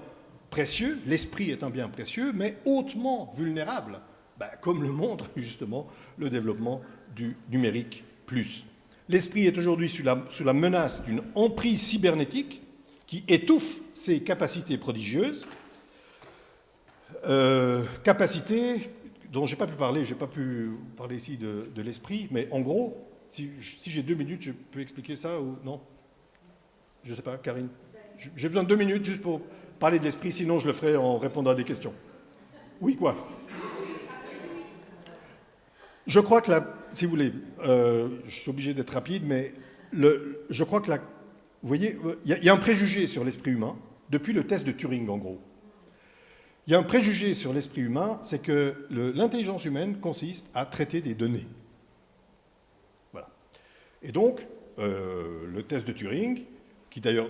précieux, l'esprit est un bien précieux, mais hautement vulnérable, comme le montre justement le développement du numérique plus. L'esprit est aujourd'hui sous la menace d'une emprise cybernétique qui étouffe ses capacités prodigieuses, capacités dont je n'ai pas pu parler, je n'ai pas pu parler ici de l'esprit, mais en gros, si j'ai 2 minutes, je peux expliquer ça ou non? Je ne sais pas, Karine. J'ai besoin de 2 minutes juste pour parler de l'esprit, sinon je le ferai en répondant à des questions. Oui, quoi? Je crois que si vous voulez, je suis obligé d'être rapide, mais je crois que vous voyez, il y a un préjugé sur l'esprit humain, depuis le test de Turing, en gros. Il y a un préjugé sur l'esprit humain, c'est que l'intelligence humaine consiste à traiter des données. Voilà. Et donc, le test de Turing, qui d'ailleurs,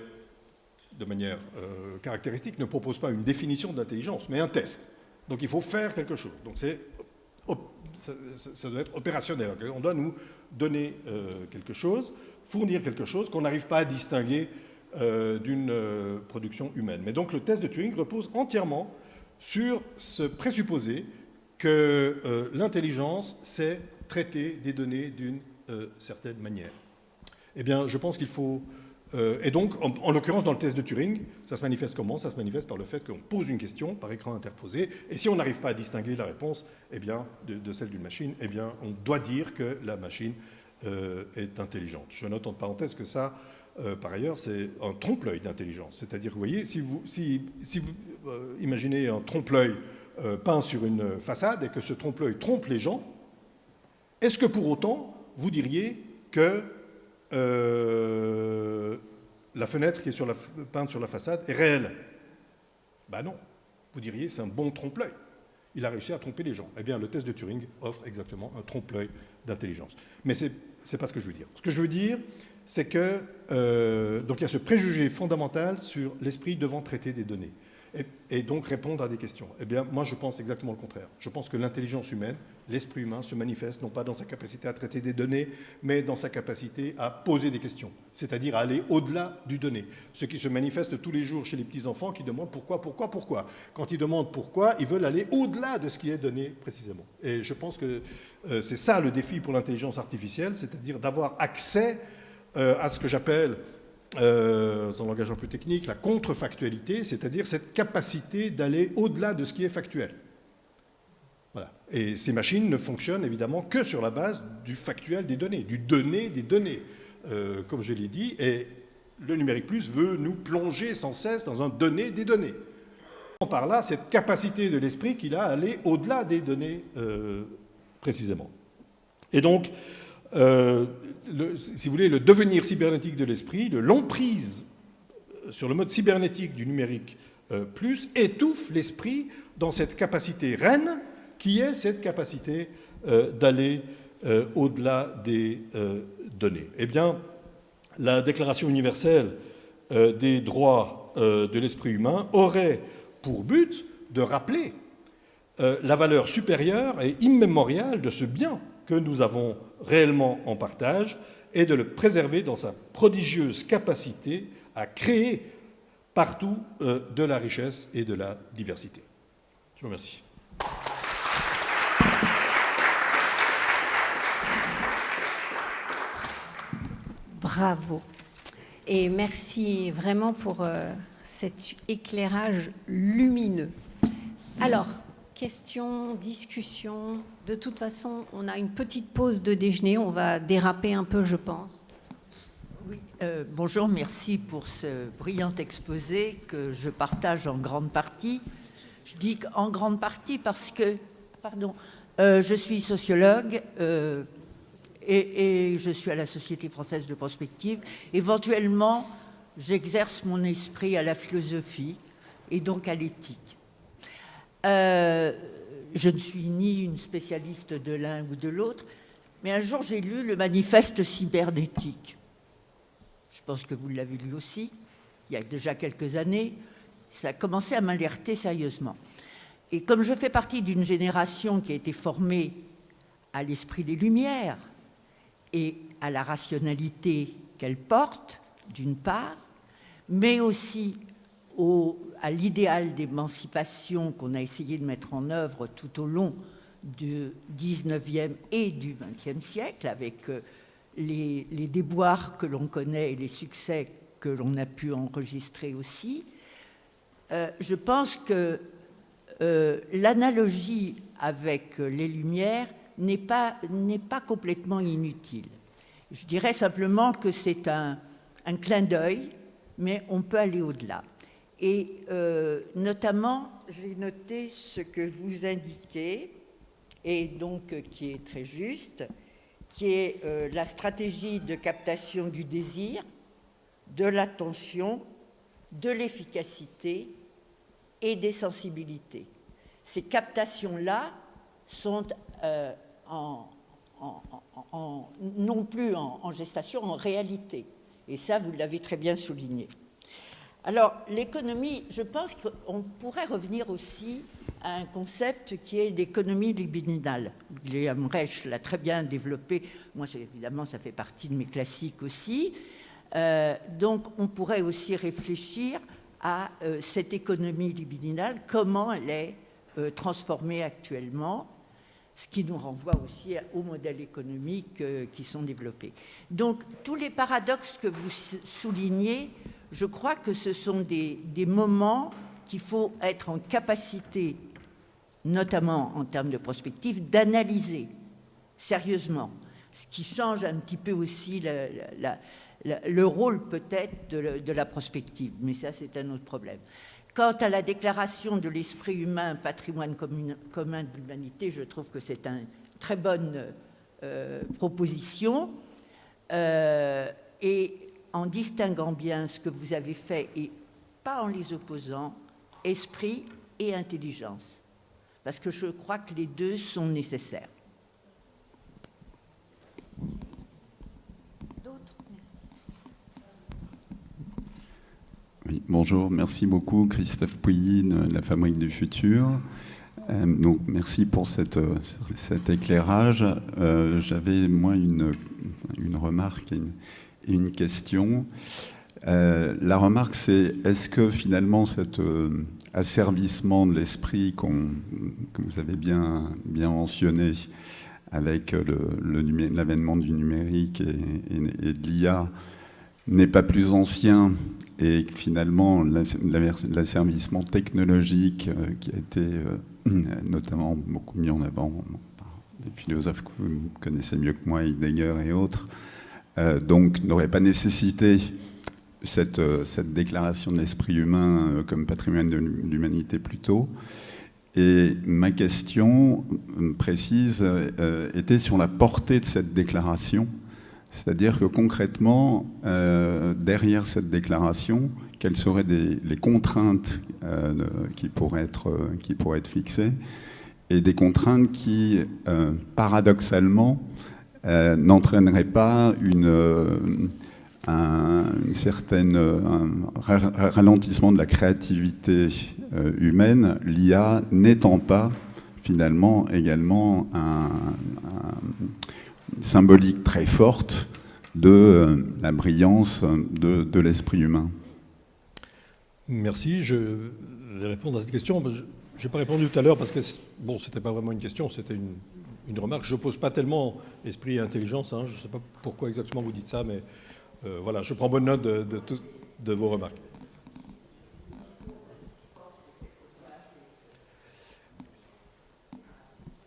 de manière caractéristique, ne propose pas une définition de l'intelligence, mais un test. Donc il faut faire quelque chose. Donc ça doit être opérationnel. On doit nous donner quelque chose, fournir quelque chose qu'on n'arrive pas à distinguer d'une production humaine. Mais donc le test de Turing repose entièrement sur ce présupposé que l'intelligence sait traiter des données d'une certaine manière. Eh bien, je pense qu'il faut... et donc, en l'occurrence, dans le test de Turing, ça se manifeste comment? Ça se manifeste par le fait qu'on pose une question par écran interposé, et si on n'arrive pas à distinguer la réponse de celle d'une machine, eh bien, on doit dire que la machine est intelligente. Je note en parenthèse que ça, par ailleurs, c'est un trompe-l'œil d'intelligence. C'est-à-dire, vous voyez, si vous imaginez un trompe-l'œil peint sur une façade et que ce trompe-l'œil trompe les gens, est-ce que pour autant, vous diriez que la fenêtre qui est peinte sur la façade est réelle? Non. Vous diriez c'est un bon trompe-l'œil. Il a réussi à tromper les gens. Eh bien, le test de Turing offre exactement un trompe-l'œil d'intelligence. Mais c'est pas ce que je veux dire. Ce que je veux dire, c'est que donc il y a ce préjugé fondamental sur l'esprit devant traiter des données. et donc répondre à des questions. Eh bien, moi, je pense exactement le contraire. Je pense que l'intelligence humaine, l'esprit humain se manifeste non pas dans sa capacité à traiter des données, mais dans sa capacité à poser des questions, c'est-à-dire à aller au-delà du donné. Ce qui se manifeste tous les jours chez les petits-enfants qui demandent pourquoi. Quand ils demandent pourquoi, ils veulent aller au-delà de ce qui est donné précisément. Et je pense que c'est ça le défi pour l'intelligence artificielle, c'est-à-dire d'avoir accès à ce que j'appelle, dans un langage un peu technique, la contrefactualité, c'est-à-dire cette capacité d'aller au-delà de ce qui est factuel. Voilà. Et ces machines ne fonctionnent évidemment que sur la base du factuel des données, du donné des données, comme je l'ai dit, et le numérique plus veut nous plonger sans cesse dans un donné des données. Par là, cette capacité de l'esprit qu'il a à aller au-delà des données précisément. Et donc, si vous voulez, le devenir cybernétique de l'esprit, l'emprise sur le mode cybernétique du numérique plus, étouffe l'esprit dans cette capacité reine qui est cette capacité d'aller au-delà des données. Eh bien, la Déclaration universelle des droits de l'esprit humain aurait pour but de rappeler la valeur supérieure et immémoriale de ce bien que nous avons réellement en partage et de le préserver dans sa prodigieuse capacité à créer partout de la richesse et de la diversité. Je vous remercie. Bravo. Et merci vraiment pour cet éclairage lumineux. Alors, questions, discussions. De toute façon, on a une petite pause de déjeuner. On va déraper un peu, je pense. Oui, bonjour, merci pour ce brillant exposé que je partage en grande partie. Je dis en grande partie parce que, je suis sociologue et je suis à la Société française de prospective. Éventuellement, j'exerce mon esprit à la philosophie et donc à l'éthique. Je ne suis ni une spécialiste de l'un ou de l'autre, mais un jour j'ai lu le manifeste cybernétique. Je pense que vous l'avez lu aussi, il y a déjà quelques années. Ça a commencé à m'alerter sérieusement. Et comme je fais partie d'une génération qui a été formée à l'esprit des Lumières et à la rationalité qu'elle porte, d'une part, mais aussi à l'idéal d'émancipation qu'on a essayé de mettre en œuvre tout au long du 19e et du 20e siècle, avec les déboires que l'on connaît et les succès que l'on a pu enregistrer aussi. Je pense que l'analogie avec les Lumières n'est pas complètement inutile. Je dirais simplement que c'est un clin d'œil, mais on peut aller au-delà. Et notamment, j'ai noté ce que vous indiquez, et donc qui est très juste, qui est la stratégie de captation du désir, de l'attention, de l'efficacité et des sensibilités. Ces captations-là sont non plus en gestation, en réalité. Et ça, vous l'avez très bien souligné. Alors, l'économie, je pense qu'on pourrait revenir aussi à un concept qui est l'économie libidinale. William Reich l'a très bien développé. Moi, évidemment, ça fait partie de mes classiques aussi. Donc, on pourrait aussi réfléchir à cette économie libidinale, comment elle est transformée actuellement, ce qui nous renvoie aussi aux modèles économiques qui sont développés. Donc, tous les paradoxes que vous soulignez, je crois que ce sont des moments qu'il faut être en capacité, notamment en termes de prospective, d'analyser sérieusement, ce qui change un petit peu aussi le rôle peut-être de la prospective, mais ça c'est un autre problème. Quant à la déclaration de l'esprit humain, patrimoine commun de l'humanité, je trouve que c'est une très bonne proposition, et en distinguant bien ce que vous avez fait et pas en les opposant, esprit et intelligence, parce que je crois que les deux sont nécessaires. Oui, bonjour, merci beaucoup Christophe Pouilly de la Fabrique du Futur. Donc, merci pour cet éclairage. J'avais, moi, une remarque et une question. La remarque, c'est est-ce que finalement cet asservissement de l'esprit que vous avez bien mentionné avec l'avènement du numérique et de l'IA n'est pas plus ancien et que finalement l'asservissement technologique qui a été notamment beaucoup mis en avant par des philosophes que vous connaissez mieux que moi, Heidegger et autres, donc n'aurait pas nécessité cette déclaration de l'esprit humain comme patrimoine de l'humanité plus tôt. Et ma question précise était sur la portée de cette déclaration, c'est-à-dire que concrètement, derrière cette déclaration, quelles seraient les contraintes qui pourraient être fixées, et des contraintes qui, paradoxalement, n'entraîneraient pas un ralentissement de la créativité humaine, l'IA n'étant pas finalement également une symbolique très forte de la brillance de l'esprit humain. Merci. Je vais répondre à cette question. Je n'ai pas répondu tout à l'heure parce que bon, c'était pas vraiment une question, c'était une remarque. Je n'oppose pas tellement esprit et intelligence. Hein. Je ne sais pas pourquoi exactement vous dites ça, mais voilà, je prends bonne note de vos remarques.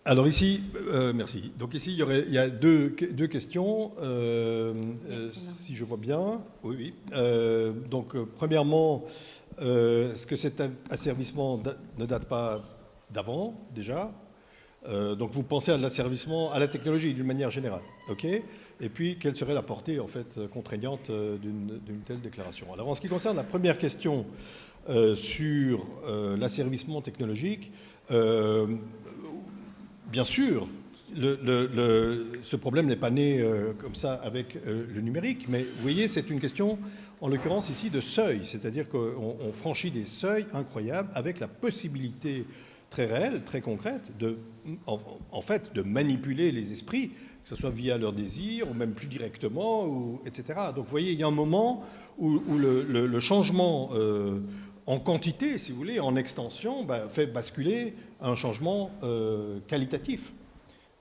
Alors ici, merci. Donc ici, il y a deux questions, si je vois bien. Oui, oui. Donc premièrement, est-ce que cet asservissement ne date pas d'avant déjà ? Donc vous pensez à l'asservissement à la technologie d'une manière générale, ok ? Et puis quelle serait la portée en fait contraignante d'une telle déclaration ? Alors en ce qui concerne la première question sur l'asservissement technologique, bien sûr, ce problème n'est pas né comme ça avec le numérique, mais vous voyez, c'est une question, en l'occurrence ici, de seuil, c'est-à-dire qu'on franchit des seuils incroyables avec la possibilité très réelle, très concrète, en fait, de manipuler les esprits, que ce soit via leurs désirs, ou même plus directement, etc. Donc vous voyez, il y a un moment où le changement en quantité, si vous voulez, en extension, fait basculer un changement qualitatif.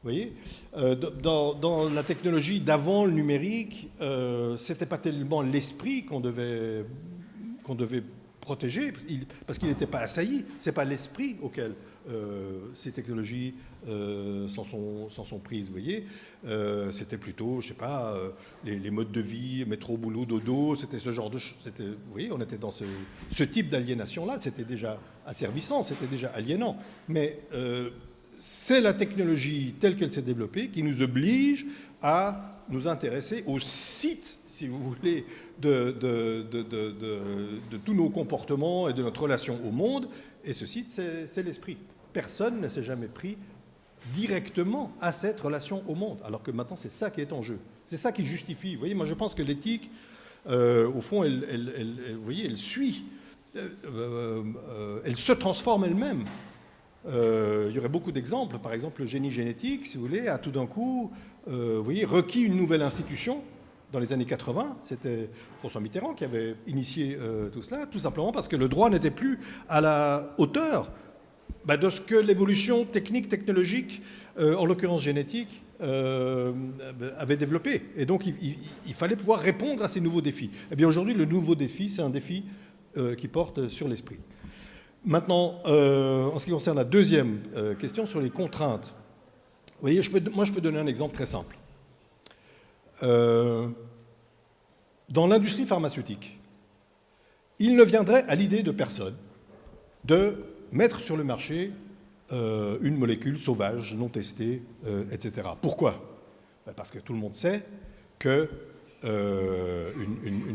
Vous voyez, dans la technologie d'avant le numérique, c'était pas tellement l'esprit qu'on devait protéger, parce qu'il n'était pas assailli. C'est pas l'esprit auquel ces technologies s'en sont prises. Vous voyez, c'était plutôt, je sais pas, les modes de vie, métro, boulot, dodo. C'était ce genre de choses. Vous voyez, on était dans ce type d'aliénation-là. C'était déjà asservissant, c'était déjà aliénant. Mais c'est la technologie telle qu'elle s'est développée qui nous oblige à nous intéresser au site, si vous voulez, de tous nos comportements et de notre relation au monde. Et ce site, c'est l'esprit. Personne ne s'est jamais pris directement à cette relation au monde, alors que maintenant, c'est ça qui est en jeu. C'est ça qui justifie. Vous voyez, moi, je pense que l'éthique, au fond, vous voyez, elle suit, elle se transforme elle-même. Il y aurait beaucoup d'exemples. Par exemple, le génie génétique, si vous voulez, a tout d'un coup, vous voyez, requis une nouvelle institution. Dans les années 80, c'était François Mitterrand qui avait initié tout cela, tout simplement parce que le droit n'était plus à la hauteur de ce que l'évolution technique, technologique, en l'occurrence génétique, avait développé. Et donc, il fallait pouvoir répondre à ces nouveaux défis. Eh bien, aujourd'hui, le nouveau défi, c'est un défi qui porte sur l'esprit. Maintenant, en ce qui concerne la deuxième question sur les contraintes, vous voyez, moi, je peux donner un exemple très simple. Dans l'industrie pharmaceutique, il ne viendrait à l'idée de personne de mettre sur le marché une molécule sauvage, non testée, etc. Pourquoi ? Parce que tout le monde sait qu'une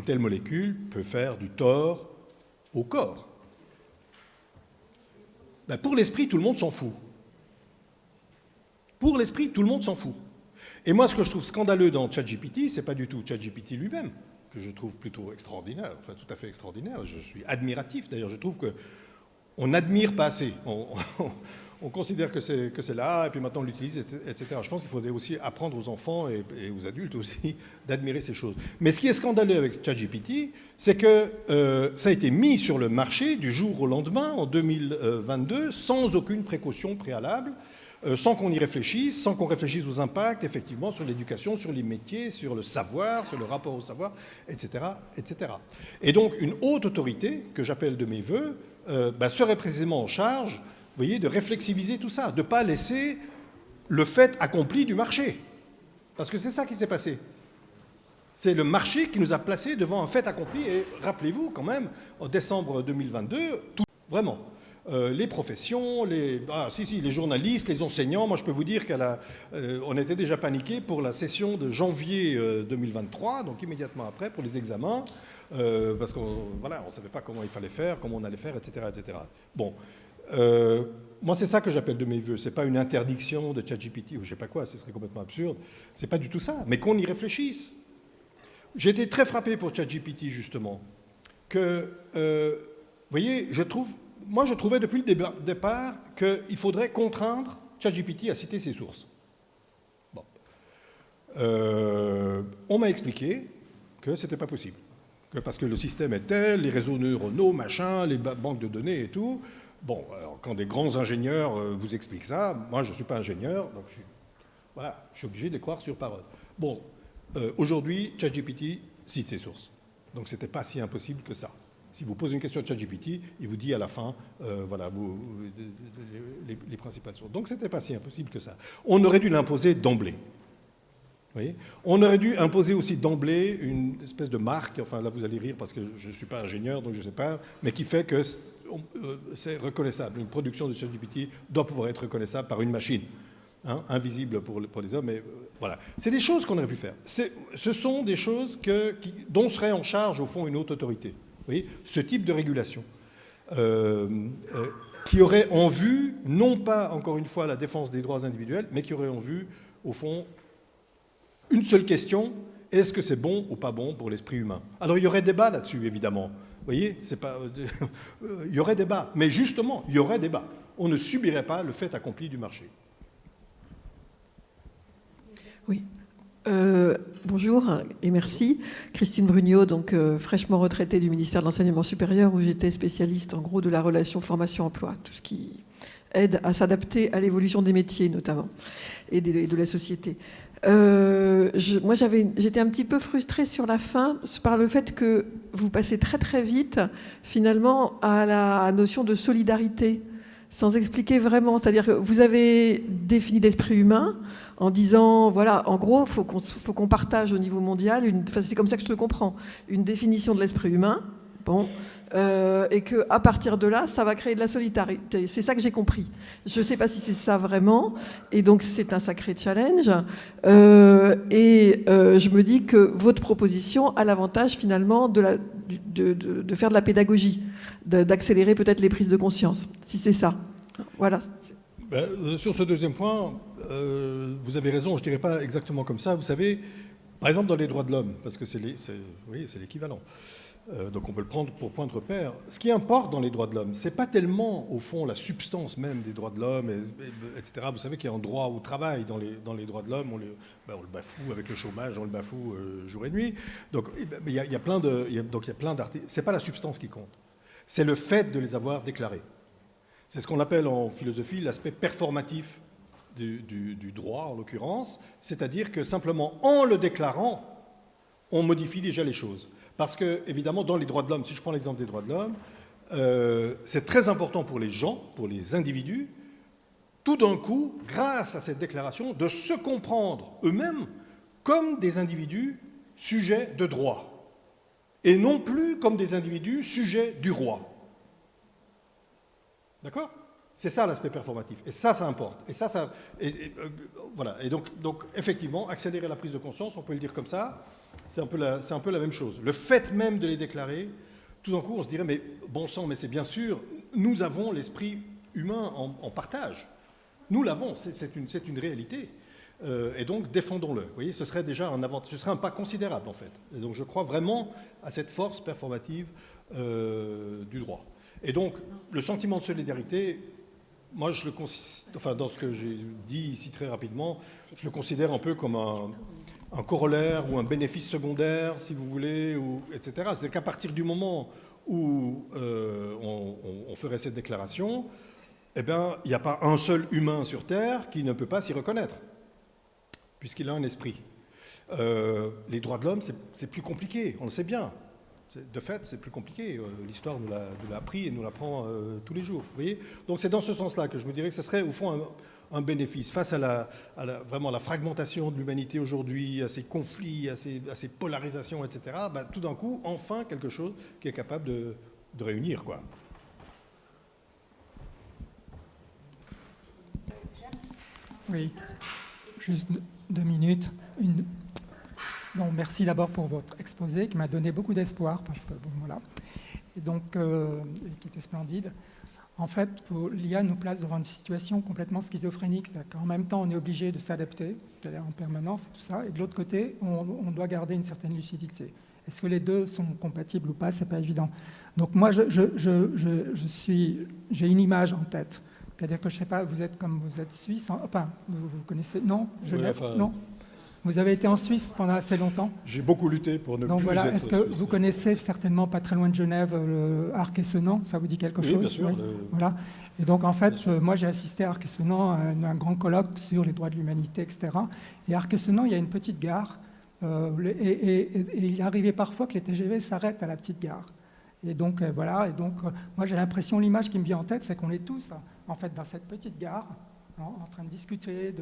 telle molécule peut faire du tort au corps. Pour l'esprit, tout le monde s'en fout. Pour l'esprit, tout le monde s'en fout. Et moi, ce que je trouve scandaleux dans ChatGPT, c'est pas du tout ChatGPT lui-même, que je trouve plutôt extraordinaire, enfin tout à fait extraordinaire. Je suis admiratif d'ailleurs, je trouve qu'on n'admire pas assez. On considère que c'est là, et puis maintenant on l'utilise, etc. Je pense qu'il faudrait aussi apprendre aux enfants et aux adultes aussi d'admirer ces choses. Mais ce qui est scandaleux avec ChatGPT, c'est que ça a été mis sur le marché du jour au lendemain, en 2022, sans aucune précaution préalable, sans qu'on y réfléchisse, sans qu'on réfléchisse aux impacts, effectivement, sur l'éducation, sur les métiers, sur le savoir, sur le rapport au savoir, etc., etc. Et donc, une haute autorité, que j'appelle de mes voeux, serait précisément en charge, vous voyez, de réflexiviser tout ça, de ne pas laisser le fait accompli du marché. Parce que c'est ça qui s'est passé. C'est le marché qui nous a placés devant un fait accompli. Et rappelez-vous, quand même, en décembre 2022, vraiment, les professions, les journalistes, les enseignants, moi je peux vous dire on était déjà paniqués pour la session de janvier 2023, donc immédiatement après, pour les examens, parce qu'on ne savait pas comment il fallait faire, comment on allait faire, etc. etc. Bon. Moi, c'est ça que j'appelle de mes voeux. Ce n'est pas une interdiction de ChatGPT ou je ne sais pas quoi, ce serait complètement absurde. Ce n'est pas du tout ça, mais qu'on y réfléchisse. J'ai été très frappé pour ChatGPT, justement, que, vous voyez, je trouvais depuis le départ qu'il faudrait contraindre ChatGPT à citer ses sources. Bon. On m'a expliqué que ce n'était pas possible. Parce que le système est tel, les réseaux neuronaux, machin, les banques de données et tout. Bon, alors quand des grands ingénieurs vous expliquent ça, moi je ne suis pas ingénieur, donc je suis obligé de les croire sur parole. Bon, aujourd'hui, ChatGPT cite ses sources. Donc ce n'était pas si impossible que ça. Si vous posez une question à ChatGPT, il vous dit à la fin, les principales sources. Donc ce n'était pas si impossible que ça. On aurait dû l'imposer d'emblée. Vous voyez ? On aurait dû imposer aussi d'emblée une espèce de marque, enfin là vous allez rire parce que je ne suis pas ingénieur, donc je ne sais pas, mais qui fait que c'est reconnaissable. Une production de ChatGPT doit pouvoir être reconnaissable par une machine, invisible pour les hommes, mais voilà. C'est des choses qu'on aurait pu faire. Ce sont des choses dont serait en charge, au fond, une haute autorité. Vous voyez ? Ce type de régulation. Qui aurait en vue, non pas, encore une fois, la défense des droits individuels, mais qui aurait en vue, au fond, une seule question, est-ce que c'est bon ou pas bon pour l'esprit humain ? Alors il y aurait débat là-dessus, évidemment. Vous voyez, il y aurait débat. Mais justement, il y aurait débat. On ne subirait pas le fait accompli du marché. Oui. Bonjour et merci. Christine Brugnot, donc fraîchement retraitée du ministère de l'Enseignement supérieur, où j'étais spécialiste en gros de la relation formation-emploi, tout ce qui aide à s'adapter à l'évolution des métiers notamment et de la société. Moi, j'étais un petit peu frustrée sur la fin par le fait que vous passez très très vite finalement à la notion de solidarité, sans expliquer vraiment. C'est-à-dire que vous avez défini l'esprit humain en disant, voilà, en gros, faut qu'on partage au niveau mondial, c'est comme ça que je te comprends, une définition de l'esprit humain. Bon, et qu'à partir de là, ça va créer de la solidarité. C'est ça que j'ai compris. Je ne sais pas si c'est ça vraiment, et donc c'est un sacré challenge. Je me dis que votre proposition a l'avantage finalement de faire de la pédagogie, d'accélérer peut-être les prises de conscience, si c'est ça. Voilà. Sur ce deuxième point, vous avez raison, je ne dirais pas exactement comme ça. Vous savez, par exemple dans les droits de l'homme, parce que c'est l'équivalent. Donc on peut le prendre pour point de repère. Ce qui importe dans les droits de l'homme, ce n'est pas tellement, au fond, la substance même des droits de l'homme, etc. Vous savez qu'il y a un droit au travail dans les droits de l'homme, on le bafoue avec le chômage, on le bafoue jour et nuit. Donc il y a plein d'articles. Ce n'est pas la substance qui compte, c'est le fait de les avoir déclarés. C'est ce qu'on appelle en philosophie l'aspect performatif du droit, en l'occurrence, c'est-à-dire que simplement en le déclarant, on modifie déjà les choses. Parce que, évidemment, dans les droits de l'homme, si je prends l'exemple des droits de l'homme, c'est très important pour les gens, pour les individus, tout d'un coup, grâce à cette déclaration, de se comprendre eux-mêmes comme des individus sujets de droit, et non plus comme des individus sujets du roi. D'accord ? C'est ça l'aspect performatif. Et ça importe. Voilà. Et donc, effectivement, accélérer la prise de conscience, on peut le dire comme ça, c'est un peu la même chose. Le fait même de les déclarer, tout d'un coup, on se dirait, mais bon sang, mais c'est bien sûr, nous avons l'esprit humain en partage. Nous l'avons, c'est une réalité. et donc défendons-le. Vous voyez, ce serait déjà ce serait un pas considérable en fait. Et donc je crois vraiment à cette force performative du droit. Et donc le sentiment de solidarité, moi je le considère, dans ce que j'ai dit ici très rapidement, je le considère un peu comme un corollaire ou un bénéfice secondaire, si vous voulez, etc. C'est-à-dire qu'à partir du moment où on ferait cette déclaration, eh bien, il n'y a pas un seul humain sur Terre qui ne peut pas s'y reconnaître, puisqu'il a un esprit. Les droits de l'homme, c'est plus compliqué, on le sait bien. De fait, c'est plus compliqué. L'histoire nous l'a appris et nous l'apprend tous les jours. Vous voyez ? Donc c'est dans ce sens-là que je me dirais que ce serait, au fond, un bénéfice. Face à vraiment la fragmentation de l'humanité aujourd'hui, à ces conflits, à ces polarisations, etc., tout d'un coup, enfin, quelque chose qui est capable de réunir, quoi. Oui, juste 2 minutes. Bon, merci d'abord pour votre exposé qui m'a donné beaucoup d'espoir parce que bon voilà, et donc qui était splendide. En fait, l'IA nous place devant une situation complètement schizophrénique, c'est-à-dire qu'en même temps on est obligé de s'adapter, c'est-à-dire en permanence et tout ça, et de l'autre côté on doit garder une certaine lucidité. Est-ce que les deux sont compatibles ou pas? C'est pas évident. Donc moi j'ai une image en tête. C'est-à-dire que je ne sais pas, vous êtes suisse, enfin, vous connaissez, non, non. Vous avez été en Suisse pendant assez longtemps. J'ai beaucoup lutté pour ne Donc plus voilà, être est-ce que suisse. vous connaissez certainement pas très loin de Genève Arc-et-Senans? Ça vous dit quelque chose? Oui, bien sûr. Oui. Voilà. Et donc en fait, moi j'ai assisté à Arc-et-Senans à un grand colloque sur les droits de l'humanité, etc. Et Arc-et-Senans, il y a une petite gare, et il arrivait parfois que les TGV s'arrêtent à la petite gare. Et donc voilà, moi j'ai l'impression, l'image qui me vient en tête, c'est qu'on est tous en fait dans cette petite gare, en train de discuter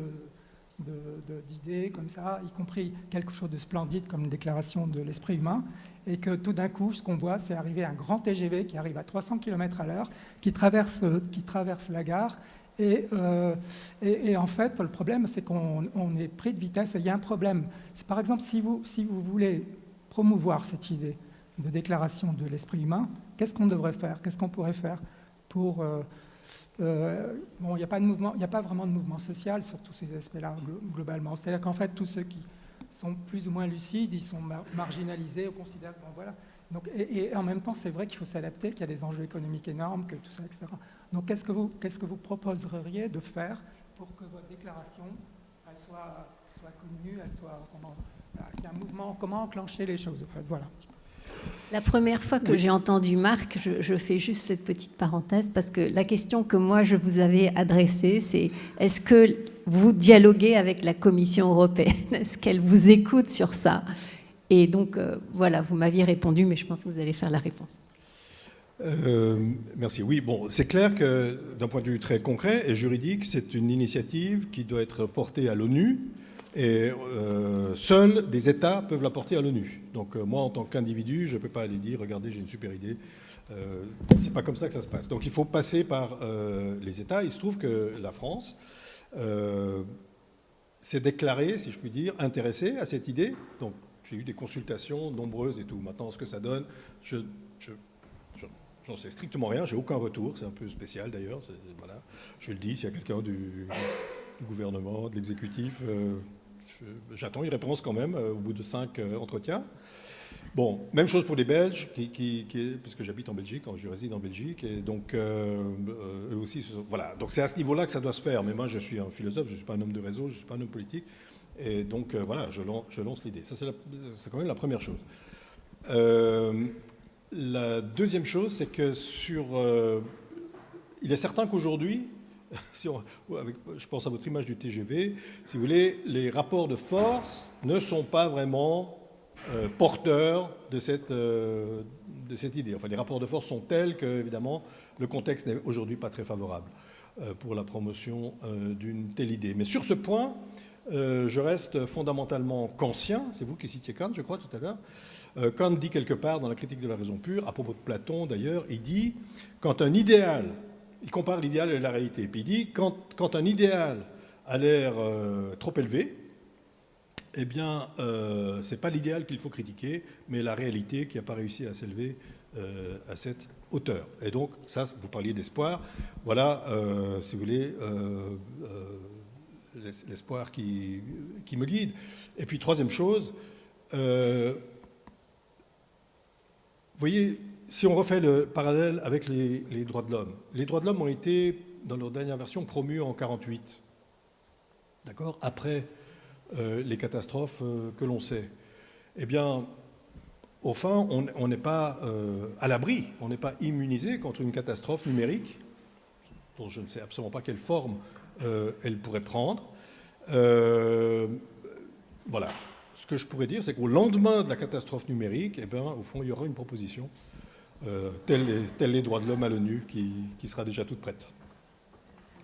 d'idées comme ça, y compris quelque chose de splendide comme une déclaration de l'esprit humain, et que tout d'un coup, ce qu'on voit, c'est arriver un grand TGV qui arrive à 300 km/h, qui traverse la gare, et en fait, le problème, c'est qu'on est pris de vitesse, et il y a un problème. C'est, par exemple, si vous voulez promouvoir cette idée de déclaration de l'esprit humain, qu'est-ce qu'on devrait faire? Qu'est-ce qu'on pourrait faire pour... bon, il n'y a pas vraiment de mouvement social sur tous ces aspects-là, globalement. C'est-à-dire qu'en fait, tous ceux qui sont plus ou moins lucides, ils sont marginalisés, on considère que... Bon, voilà. Donc, et en même temps, c'est vrai qu'il faut s'adapter, qu'il y a des enjeux économiques énormes, que tout ça, etc. Donc, qu'est-ce que vous proposeriez de faire pour que votre déclaration elle soit connue, qu'il y ait un mouvement, comment enclencher les choses, en fait, voilà. La première fois que j'ai entendu Marc, je fais juste cette petite parenthèse, parce que la question que moi je vous avais adressée, c'est est-ce que vous dialoguez avec la Commission européenne? Est-ce qu'elle vous écoute sur ça? Et donc, voilà, vous m'aviez répondu, mais je pense que vous allez faire la réponse. Merci. Oui, bon, c'est clair que d'un point de vue très concret et juridique, c'est une initiative qui doit être portée à l'ONU. Et seuls des États peuvent la porter à l'ONU. Donc moi, en tant qu'individu, je ne peux pas aller dire, regardez, j'ai une super idée. C'est pas comme ça que ça se passe. Donc il faut passer par les États. Il se trouve que la France s'est déclarée, si je puis dire, intéressée à cette idée. Donc j'ai eu des consultations nombreuses et tout. Maintenant, ce que ça donne, j'en sais strictement rien. J'ai aucun retour. C'est un peu spécial d'ailleurs. Voilà. Je le dis, s'il y a quelqu'un du gouvernement, de l'exécutif... J'attends une réponse quand même au bout de 5 entretiens. Bon, même chose pour les Belges, puisque j'habite en Belgique, je réside en Belgique, et donc eux aussi, voilà. Donc c'est à ce niveau-là que ça doit se faire. Mais moi, je suis un philosophe, je ne suis pas un homme de réseau, je ne suis pas un homme politique, et donc voilà, je lance l'idée. Ça, c'est quand même la première chose. La deuxième chose, c'est que il est certain qu'aujourd'hui, je pense à votre image du TGV, si vous voulez, les rapports de force ne sont pas vraiment porteurs de cette idée. Enfin, les rapports de force sont tels que, évidemment, le contexte n'est aujourd'hui pas très favorable pour la promotion d'une telle idée. Mais sur ce point, je reste fondamentalement kantien. C'est vous qui citiez Kant, je crois, tout à l'heure. Kant dit quelque part dans la Critique de la raison pure, à propos de Platon d'ailleurs, il dit « quand un idéal », il compare l'idéal et la réalité. Puis il dit, quand un idéal a l'air trop élevé, eh bien, ce n'est pas l'idéal qu'il faut critiquer, mais la réalité qui n'a pas réussi à s'élever à cette hauteur. Et donc, ça, vous parliez d'espoir. Voilà, si vous voulez, l'espoir qui me guide. Et puis, troisième chose, vous voyez, si on refait le parallèle avec les droits de l'homme, les droits de l'homme ont été, dans leur dernière version, promus en 1948, d'accord, après les catastrophes que l'on sait. Eh bien, au fond, on n'est pas à l'abri, on n'est pas immunisé contre une catastrophe numérique, dont je ne sais absolument pas quelle forme elle pourrait prendre. Voilà. Ce que je pourrais dire, c'est qu'au lendemain de la catastrophe numérique, eh bien, au fond, il y aura une proposition, tels les droits de l'homme à l'ONU, qui sera déjà toute prête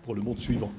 pour le monde suivant.